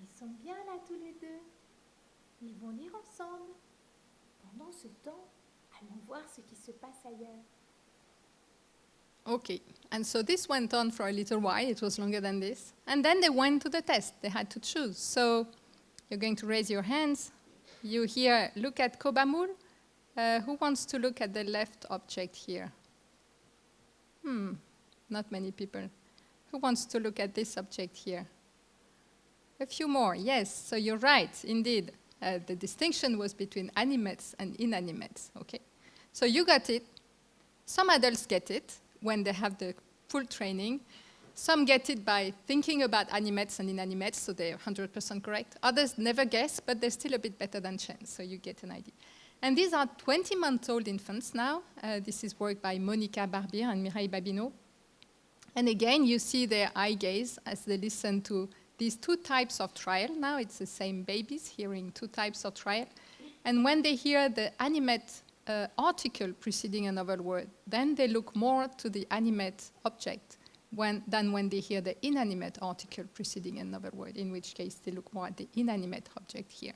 C: Ils sont bien là tous les deux. Ils vont lire ensemble. Pendant ce temps, allons voir ce qui se passe ailleurs.
B: Okay, and so this went on for a little while. It was longer than this. And then they went to the test. They had to choose. So you're going to raise your hands. You here look at Kobamur. Who wants to look at the left object here? Not many people. Who wants to look at this object here? A few more, yes. So you're right, indeed. The distinction was between animates and inanimates, okay? So you got it. Some adults get it when they have the full training. Some get it by thinking about animates and inanimates, so they're 100% correct. Others never guess, but they're still a bit better than Chen, so you get an idea. And these are 20-month-old infants now. This is work by Monica Barbier and Mireille Babineau. And again, you see their eye gaze as they listen to these 2 types of trial. Now it's the same babies hearing 2 types of trial. And when they hear the animate article preceding another word, then they look more to the animate object than when they hear the inanimate article preceding another word, in which case they look more at the inanimate object here.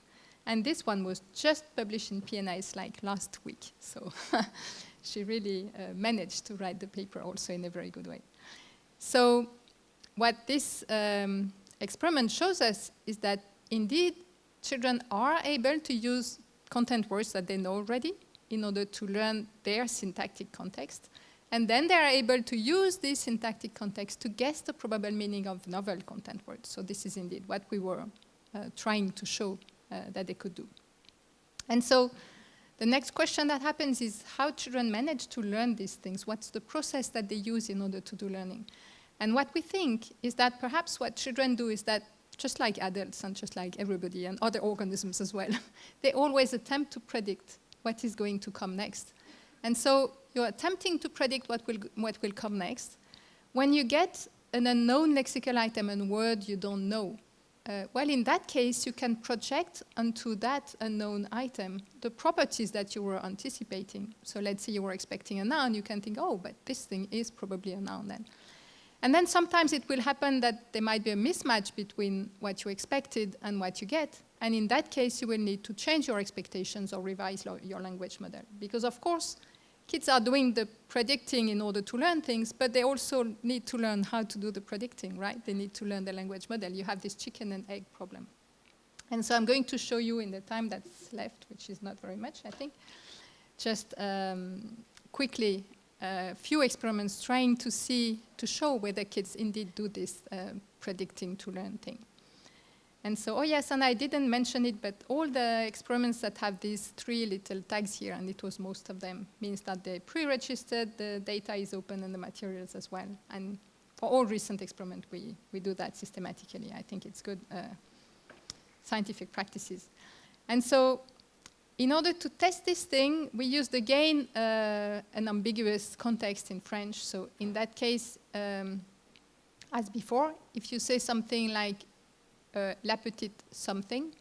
B: And this one was just published in PNAS like last week. So she really managed to write the paper also in a very good way. So what this experiment shows us is that indeed children are able to use content words that they know already in order to learn their syntactic context. And then they are able to use this syntactic context to guess the probable meaning of novel content words. So this is indeed what we were trying to show that they could do. And so the next question that happens is how children manage to learn these things. What's the process that they use in order to do learning? And what we think is that perhaps what children do is that just like adults and just like everybody and other organisms as well, they always attempt to predict what is going to come next. And so you're attempting to predict what will come next. When you get an unknown lexical item and word you don't know, well, in that case, you can project onto that unknown item the properties that you were anticipating. So let's say you were expecting a noun, you can think, oh, but this thing is probably a noun then. And then sometimes it will happen that there might be a mismatch between what you expected and what you get. And in that case, you will need to change your expectations or revise your language model. Because of course, kids are doing the predicting in order to learn things, but they also need to learn how to do the predicting, right? They need to learn the language model. You have this chicken and egg problem. And so I'm going to show you in the time that's left, which is not very much, I think, just quickly a few experiments trying to show whether kids indeed do this predicting to learn thing. And so, oh yes, and I didn't mention it, but all the experiments that have these 3 little tags here, and it was most of them, means that they're pre-registered, the data is open, and the materials as well. And for all recent experiments, we do that systematically. I think it's good scientific practices. And so in order to test this thing, we used again an ambiguous context in French. So in that case, as before, if you say something like la petite something,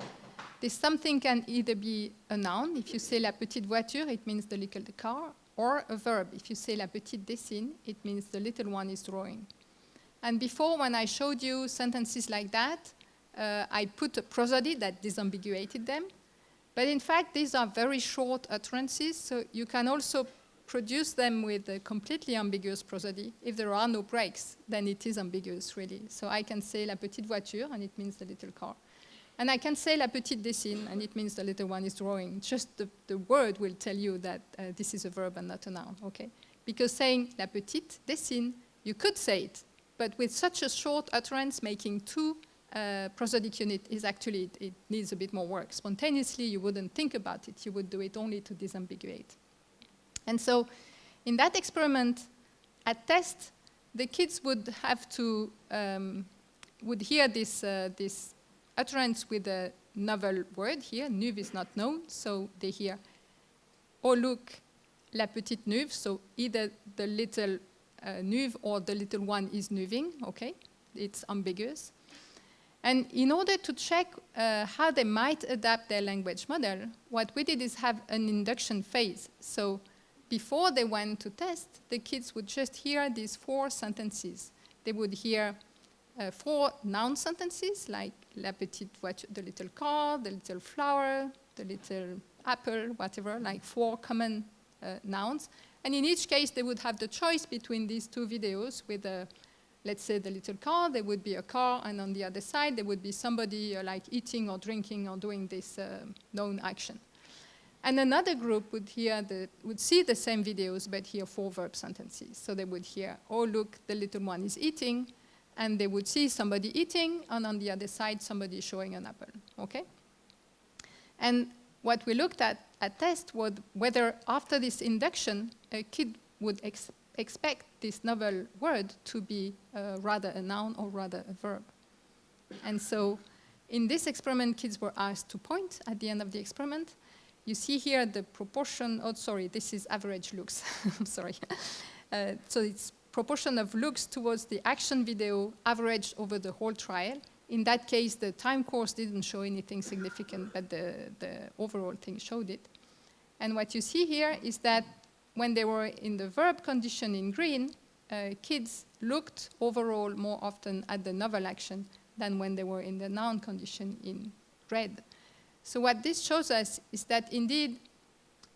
B: this something can either be a noun. If you say la petite voiture, it means the little car, or a verb. If you say la petite dessine, it means the little one is drawing. And before, when I showed you sentences like that, I put a prosody that disambiguated them. But in fact, these are very short utterances, so you can also produce them with a completely ambiguous prosody. If there are no breaks, then it is ambiguous, really. So I can say la petite voiture, and it means the little car. And I can say la petite dessine, and it means the little one is drawing. Just the word will tell you that this is a verb and not a noun, okay? Because saying la petite dessine, you could say it, but with such a short utterance, making 2 prosodic unit is actually, it needs a bit more work. Spontaneously, you wouldn't think about it. You would do it only to disambiguate. And so in that experiment, at test, the kids would have to, would hear this, this utterance with a novel word here. Nuve is not known, so they hear, oh look, la petite nuve, so either the little nuve or the little one is nuving, okay? It's ambiguous. And in order to check how they might adapt their language model, what we did is have an induction phase. So before they went to test, the kids would just hear these 4 sentences. They would hear 4 noun sentences, like la petite voiture, the little car, the little flower, the little apple, whatever, like 4 common nouns. And in each case, they would have the choice between these 2 videos with let's say the little car, there would be a car, and on the other side, there would be somebody like eating or drinking or doing this known action. And another group would see the same videos, but hear 4 verb sentences. So they would hear, oh, look, the little one is eating, and they would see somebody eating, and on the other side, somebody showing an apple, okay? And what we looked at test was whether after this induction, a kid would expect this novel word to be rather a noun or rather a verb. And so in this experiment, kids were asked to point at the end of the experiment. You see here the proportion, oh, sorry, this is average looks, I'm sorry. So it's proportion of looks towards the action video averaged over the whole trial. In that case, the time course didn't show anything significant, but the overall thing showed it. And what you see here is that when they were in the verb condition in green, kids looked overall more often at the novel action than when they were in the noun condition in red. So what this shows us is that indeed,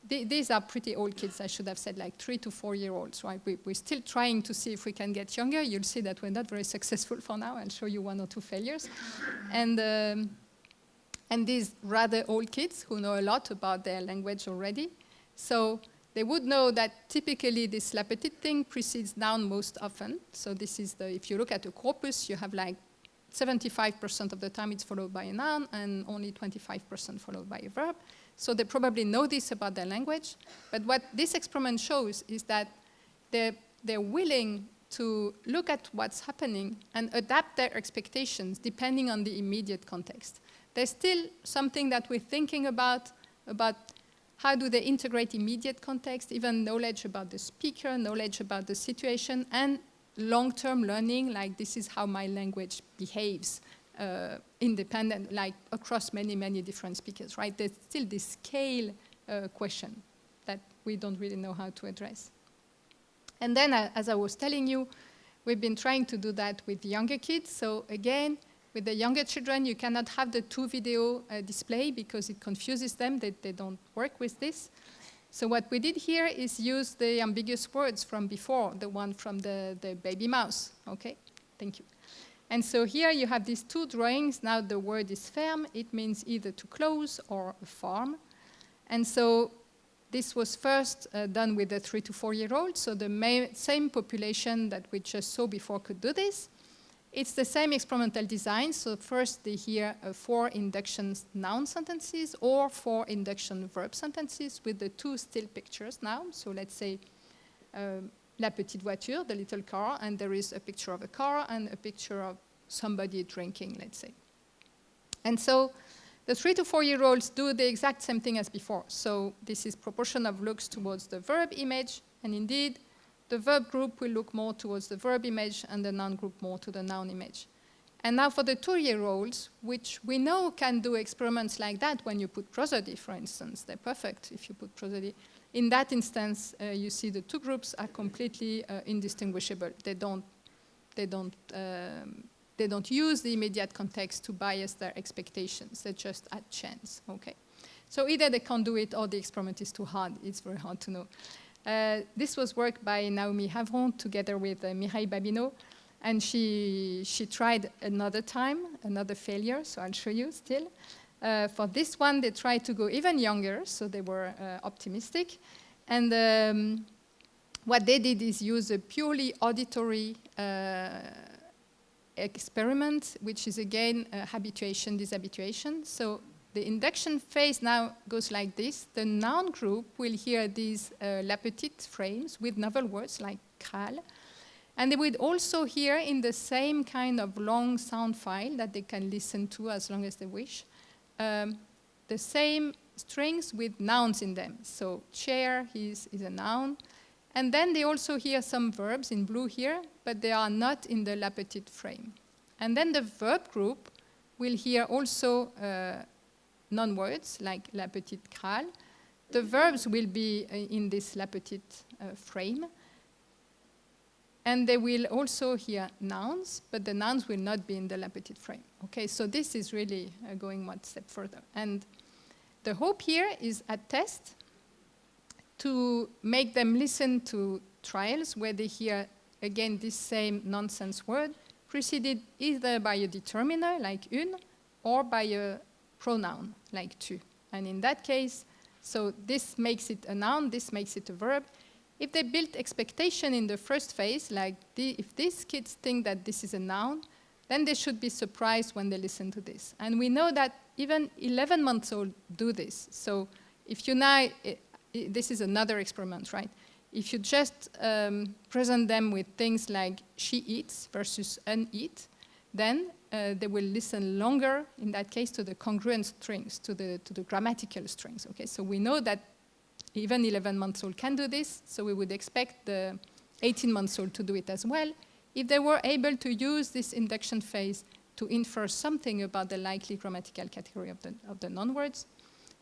B: these are pretty old kids, I should have said, like 3 to 4 year olds, right? We're still trying to see if we can get younger. You'll see that we're not very successful for now. I'll show you 1 or 2 failures. And these rather old kids who know a lot about their language already. So they would know that typically this la petite thing precedes noun most often. So this is if you look at a corpus, you have like 75% of the time it's followed by a noun and only 25% followed by a verb. So they probably know this about their language. But what this experiment shows is that they're willing to look at what's happening and adapt their expectations depending on the immediate context. There's still something that we're thinking about how do they integrate immediate context, even knowledge about the speaker, knowledge about the situation, and long-term learning, like this is how my language behaves independent, like across many, many different speakers, right? There's still this scale question that we don't really know how to address. And then, as I was telling you, we've been trying to do that with younger kids. So again, with the younger children, you cannot have the 2 video display because it confuses them. They don't work with this. So what we did here is use the ambiguous words from before, the one from the baby mouse. Okay, thank you. And so here you have these 2 drawings. Now the word is ferme. It means either to close or a farm. And so this was first done with the 3 to 4 year olds. So the same population that we just saw before could do this. It's the same experimental design. So first they hear 4 induction noun sentences or 4 induction verb sentences with the 2 still pictures now. So let's say la petite voiture, the little car, and there is a picture of a car and a picture of somebody drinking, let's say. And so the 3 to 4 year olds do the exact same thing as before. So this is proportion of looks towards the verb image, and indeed, the verb group will look more towards the verb image and the noun group more to the noun image. And now for the 2 year olds, which we know can do experiments like that when you put prosody, for instance. They're perfect if you put prosody. In that instance, you see the 2 groups are completely indistinguishable. They don't use the immediate context to bias their expectations. They just add chance, okay? So either they can't do it or the experiment is too hard. It's very hard to know. This was work by Naomi Havron together with Mireille Babineau, and she tried another time, another failure, so I'll show you still. For this one, they tried to go even younger, so they were optimistic. And what they did is use a purely auditory experiment, which is again habituation, dishabituation. So the induction phase now goes like this. The noun group will hear these la petite frames with novel words like kral. And they would also hear in the same kind of long sound file that they can listen to as long as they wish, the same strings with nouns in them. So chair is a noun. And then they also hear some verbs in blue here, but they are not in the la petite frame. And then the verb group will hear also non-words like la petite kral. The verbs will be in this la petite frame. And they will also hear nouns, but the nouns will not be in the la petite frame. Okay, so this is really going one step further. And the hope here is at test to make them listen to trials where they hear, again, this same nonsense word preceded either by a determiner, like une, or by a pronoun, like tu. And in that case, so this makes it a noun, this makes it a verb. If they build expectation in the first phase, like if these kids think that this is a noun, then they should be surprised when they listen to this. And we know that even 11-month-olds do this. So if you now, this is another experiment, right? If you just present them with things like she eats versus uneat, then they will listen longer, in that case, to the congruent strings, to the grammatical strings. Okay, so we know that even 11-month-old can do this, so we would expect the 18-month-old to do it as well, if they were able to use this induction phase to infer something about the likely grammatical category of the non-words.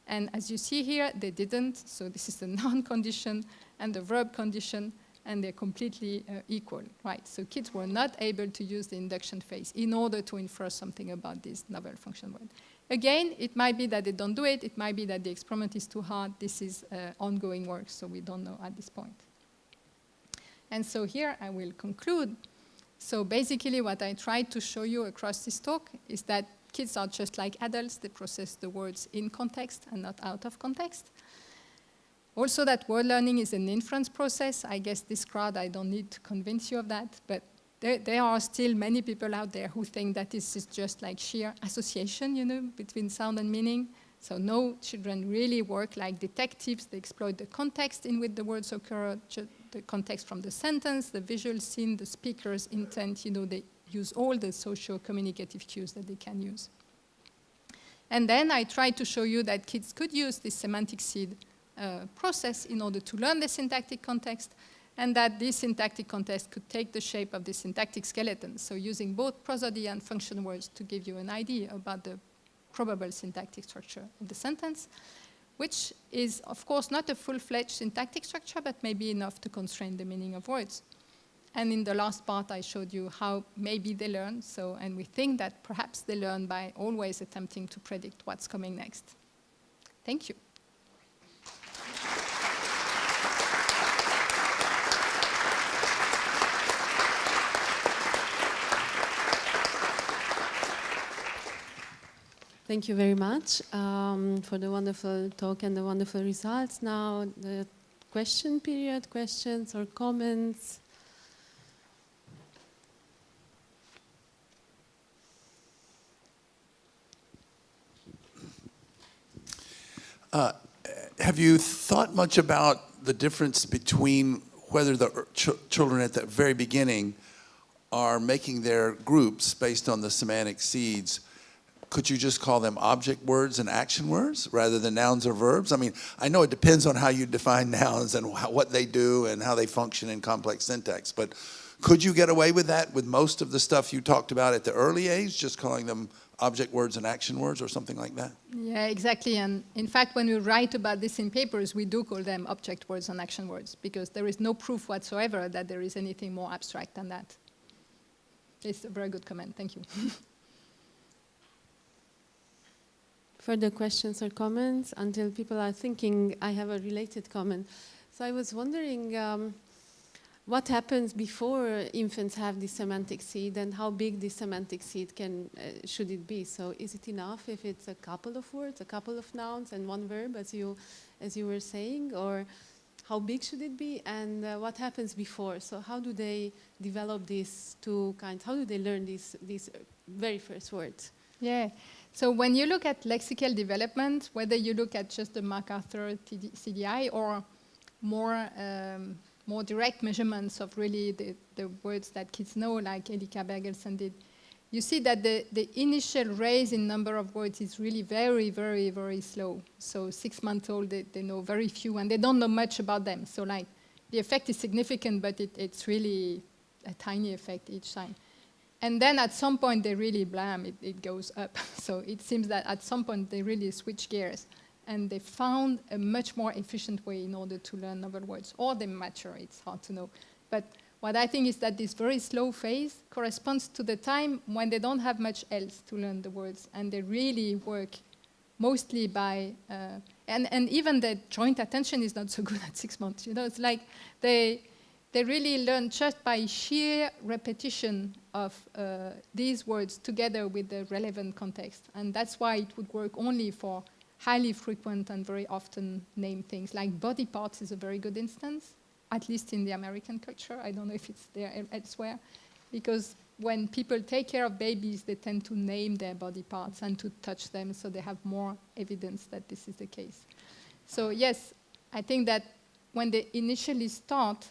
B: And as you see here, they didn't, so this is the noun condition and the verb condition, and they're completely equal, right? So kids were not able to use the induction phase in order to infer something about this novel function word. Again, it might be that they don't do it. It might be that the experiment is too hard. This is ongoing work, so we don't know at this point. And so here I will conclude. So basically what I tried to show you across this talk is that kids are just like adults. They process the words in context and not out of context. Also that word learning is an inference process. I guess this crowd, I don't need to convince you of that, but there are still many people out there who think that this is just like sheer association, you know, between sound and meaning. So no, children really work like detectives. They exploit the context in which the words occur, the context from the sentence, the visual scene, the speaker's intent. You know, they use all the socio-communicative cues that they can use. And then I tried to show you that kids could use this semantic seed process in order to learn the syntactic context, and that this syntactic context could take the shape of the syntactic skeleton. So using both prosody and function words to give you an idea about the probable syntactic structure of the sentence, which is, of course, not a full-fledged syntactic structure, but maybe enough to constrain the meaning of words. And in the last part, I showed you how maybe they learn. So, and we think that perhaps they learn by always attempting to predict what's coming next. Thank you.
A: Thank you very much for the wonderful talk and the wonderful results. Now the question period, questions or comments.
D: Have you thought much about the difference between whether the children at the very beginning are making their groups based on the semantic seeds? Could you just call them object words and action words rather than nouns or verbs? I mean, I know it depends on how you define nouns and what they do and how they function in complex syntax, but could you get away with that with most of the stuff you talked about at the early age, just calling them object words and action words or something like that?
B: Yeah, exactly. And in fact, when we write about this in papers, we do call them object words and action words because there is no proof whatsoever that there is anything more abstract than that. It's a very good comment. Thank you.
A: Further questions or comments until people are thinking? I have a related comment. So I was wondering what happens before infants have this semantic seed and how big this semantic seed should it be? So is it enough if it's a couple of words, a couple of nouns and one verb as you were saying, or how big should it be, and what happens before? So how do they develop these two kinds? How do they learn these very first words?
B: Yeah. So when you look at lexical development, whether you look at just the MacArthur CDI or more direct measurements of really the words that kids know, like Elika Bergelsen did, you see that the initial raise in number of words is really very, very, very slow. So 6 months old, they know very few, and they don't know much about them. So like the effect is significant, but it's really a tiny effect each time. And then at some point, they really blam, it goes up. So it seems that at some point, they really switch gears. And they found a much more efficient way in order to learn novel words. Or they mature, it's hard to know. But what I think is that this very slow phase corresponds to the time when they don't have much else to learn the words. And they really work mostly by, and even the joint attention is not so good at 6 months. You know, it's like they really learn just by sheer repetition of these words together with the relevant context. And that's why it would work only for highly frequent and very often named things. Like body parts is a very good instance, at least in the American culture. I don't know if it's there elsewhere. Because when people take care of babies, they tend to name their body parts and to touch them, so they have more evidence that this is the case. So yes, I think that when they initially start,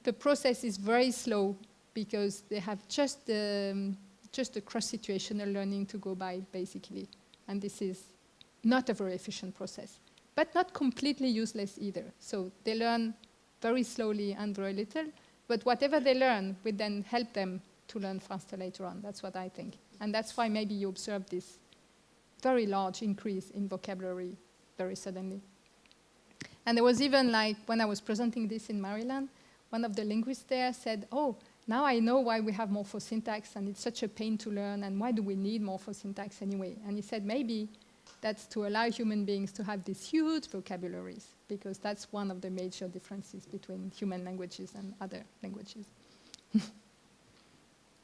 B: the process is very slow because they have just the cross-situational learning to go by, basically. And this is not a very efficient process, but not completely useless either. So they learn very slowly and very little, but whatever they learn will then help them to learn faster later on. That's what I think. And that's why maybe you observe this very large increase in vocabulary very suddenly. And there was even like, when I was presenting this in Maryland, one of the linguists there said, oh, now I know why we have morphosyntax and it's such a pain to learn, and why do we need morphosyntax anyway? And he said, maybe that's to allow human beings to have these huge vocabularies, because that's one of the major differences between human languages and other languages.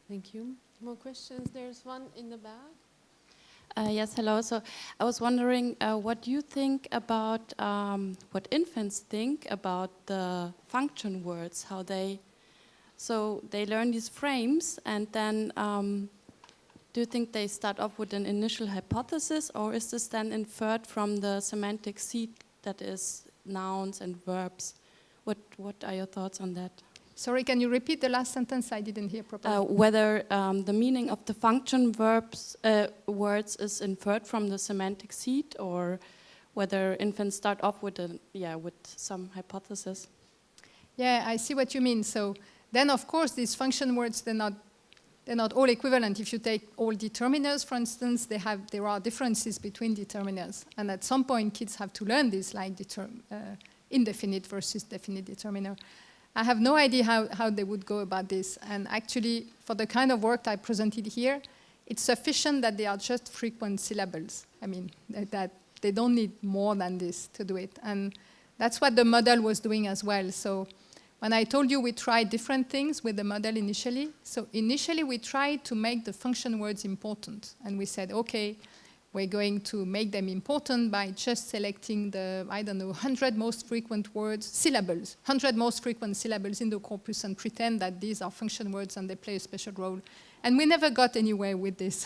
A: Thank you. More questions? There's one in the back.
E: Yes, hello. So I was wondering what you think about, what infants think about the function words, how they learn these frames, and then do you think they start off with an initial hypothesis, or is this then inferred from the semantic seed that is nouns and verbs? What are your thoughts on that?
B: Sorry, can you repeat the last sentence? I didn't hear properly.
E: Whether the meaning of the function verbs words is inferred from the semantic seed, or whether infants start off with some hypothesis.
B: Yeah, I see what you mean. So then, of course, these function words, they're not all equivalent. If you take all determiners, for instance, there are differences between determiners, and at some point, kids have to learn this, like indefinite versus definite determiner. I have no idea how they would go about this. And actually, for the kind of work I presented here, it's sufficient that they are just frequent syllables. I mean, that they don't need more than this to do it. And that's what the model was doing as well. So when I told you we tried different things with the model initially, so initially we tried to make the function words important. And we said, okay, we're going to make them important by just selecting the, 100 most frequent words, syllables, 100 most frequent syllables in the corpus, and pretend that these are function words and they play a special role. And we never got anywhere with this.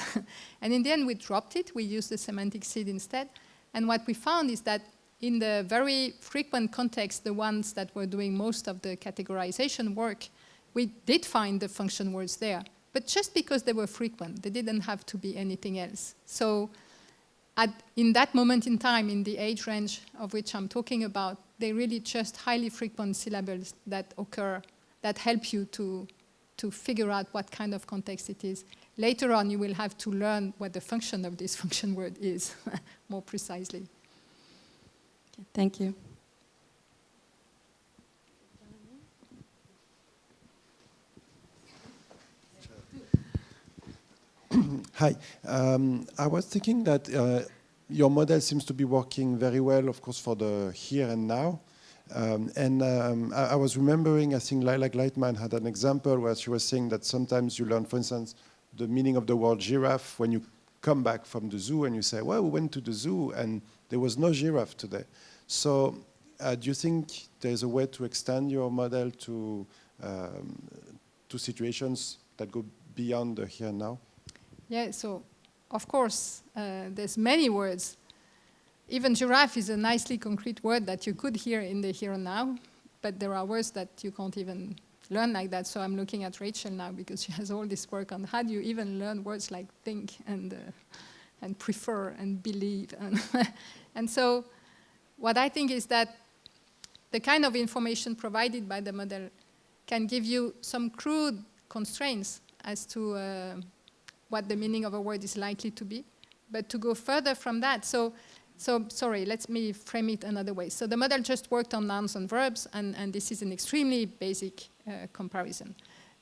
B: And in the end, we dropped it. We used the semantic seed instead. And what we found is that in the very frequent context, the ones that were doing most of the categorization work, we did find the function words there. But just because they were frequent, they didn't have to be anything else. So in that moment in time, in the age range of which I'm talking about, they're really just highly frequent syllables that occur, that help you to figure out what kind of context it is. Later on, you will have to learn what the function of this function word is more precisely.
E: Okay, thank you.
F: Hi. I was thinking that your model seems to be working very well, of course, for the here and now. I was remembering, I think Lila Gleitman had an example where she was saying that sometimes you learn, for instance, the meaning of the word giraffe when you come back from the zoo and you say, well, we went to the zoo and there was no giraffe today. So do you think there's a way to extend your model to situations that go beyond the here and now?
B: Yeah, so of course, there's many words. Even giraffe is a nicely concrete word that you could hear in the here and now, but there are words that you can't even learn like that. So I'm looking at Rachel now because she has all this work on how do you even learn words like think and prefer and believe. And so what I think is that the kind of information provided by the model can give you some crude constraints as to what the meaning of a word is likely to be. But to go further from that, so sorry, let me frame it another way. So the model just worked on nouns and verbs, and this is an extremely basic comparison.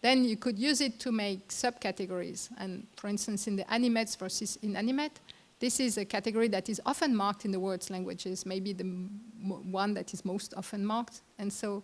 B: Then you could use it to make subcategories. And for instance, in the animates versus inanimate, this is a category that is often marked in the words languages, maybe the one that is most often marked. And so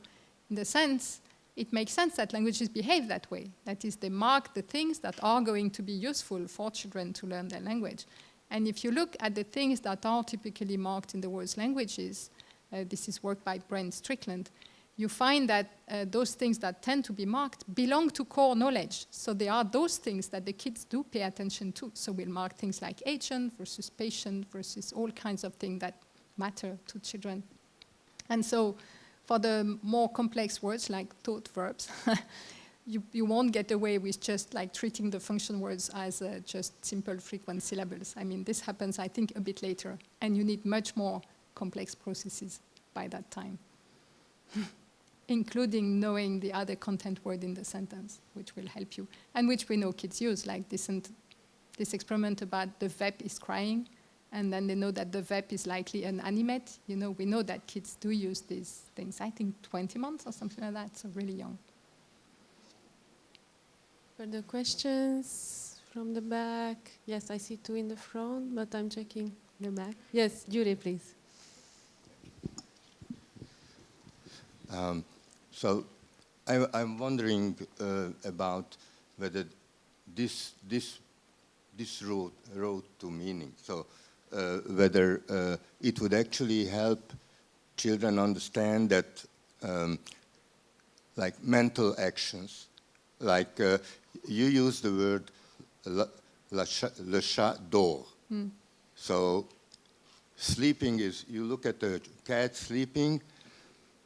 B: in the sense, it makes sense that languages behave that way. That is, they mark the things that are going to be useful for children to learn their language. And if you look at the things that are typically marked in the words languages, this is work by Brent Strickland, you find that those things that tend to be marked belong to core knowledge. So they are those things that the kids do pay attention to. So we'll mark things like agent versus patient versus all kinds of things that matter to children. And so for the more complex words like thought verbs, you won't get away with just like treating the function words as just simple frequent syllables. I mean, this happens, I think, a bit later, and you need much more complex processes by that time, including knowing the other content word in the sentence, which will help you, and which we know kids use, like this experiment about the vep is crying, and then they know that the vep is likely an animate. You know, we know that kids do use these things, I think 20 months or something like that, so really young.
A: Further questions from the back? Yes, I see two in the front, but I'm checking the back. Yes, Judy, please.
G: So I'm wondering about whether this road to meaning, so whether it would actually help children understand that like mental actions, like you use the word le chat dort. So sleeping is, you look at the cat sleeping,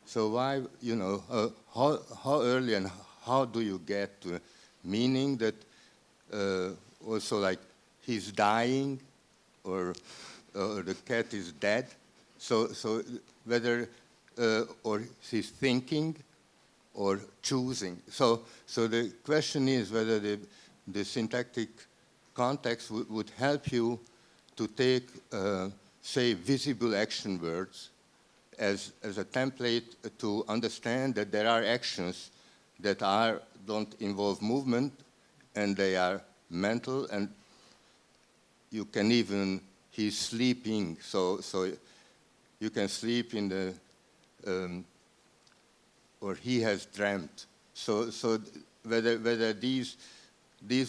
G: so why, you know, how early and how do you get to meaning that also like he's dying or the cat is dead? So whether, or he's thinking or choosing. So the question is whether the syntactic context would help you to take, say, visible action words as a template to understand that there are actions that don't involve movement and they are mental, and you can even, he's sleeping, so you can sleep in the, or he has dreamt. So whether these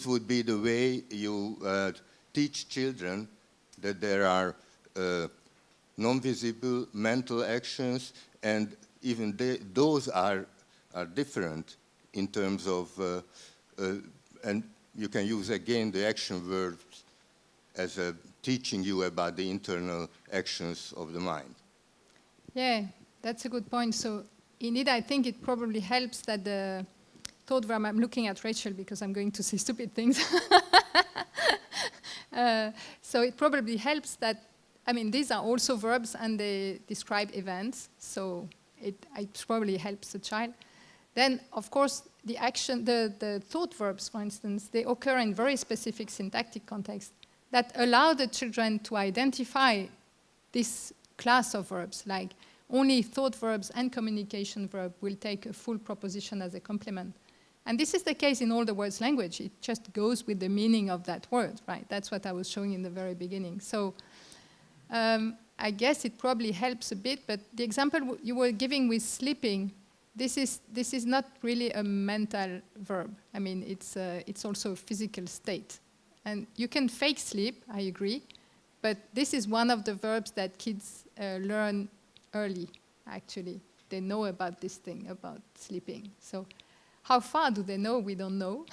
G: would be the way you teach children that there are non-visible mental actions, and even those are different in terms of, and you can use again the action verbs as teaching you about the internal actions of the mind.
B: Yeah, that's a good point. So indeed, I think it probably helps that the thought verb, I'm looking at Rachel because I'm going to say stupid things. So it probably helps that, I mean, these are also verbs and they describe events, so it probably helps the child. Then, of course, the action, the thought verbs, for instance, they occur in very specific syntactic contexts that allow the children to identify this class of verbs, like only thought verbs and communication verb will take a full proposition as a complement. And this is the case in all the words language. It just goes with the meaning of that word, right? That's what I was showing in the very beginning. So I guess it probably helps a bit, but the example you were giving with sleeping, this is not really a mental verb. I mean, it's also a physical state. And you can fake sleep, I agree, but this is one of the verbs that kids learn early. actually. They know about this thing, about sleeping. So how far do they know? We don't know.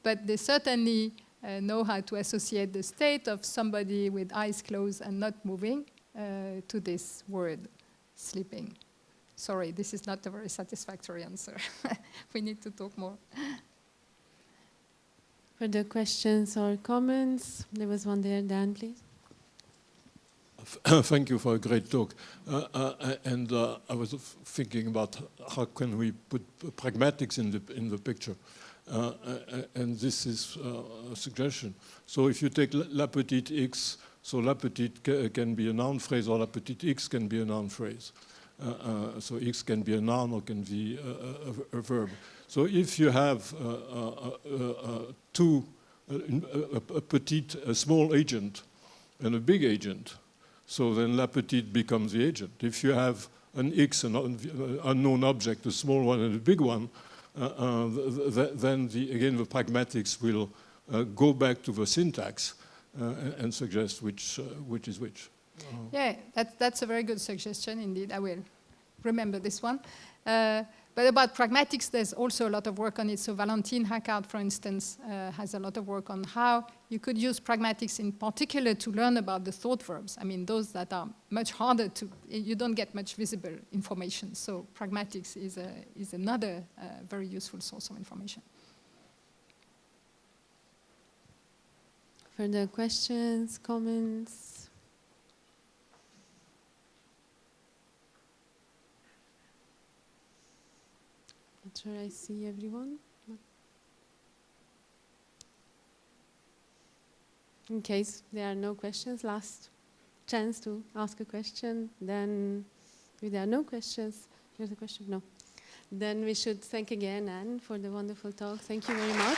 B: But they certainly know how to associate the state of somebody with eyes closed and not moving to this word, sleeping. Sorry, this is not a very satisfactory answer. We need to talk more.
A: Further questions or comments? There was one there, Dan, please.
H: Thank you for a great talk. I was thinking about how can we put pragmatics in the picture. And this is a suggestion. So if you take la petite x, so la petite can be a noun phrase, or la petite x can be a noun phrase. So x can be a noun or can be a verb. So if you have a small agent and a big agent, so then la petite becomes the agent. If you have an x, an unknown object, a small one and a big one, then again the pragmatics will go back to the syntax and suggest which is which.
B: Yeah, that's a very good suggestion indeed. I will remember this one. But about pragmatics, there's also a lot of work on it. So Valentin Hackard, for instance, has a lot of work on how you could use pragmatics in particular to learn about the thought verbs. I mean, those that are much harder to, you don't get much visible information. So pragmatics is another very useful source of information.
A: Further questions, comments? Not sure I see everyone. In case there are no questions, last chance to ask a question. Then, if there are no questions, here's a question. No. Then we should thank again Anne for the wonderful talk. Thank you very much.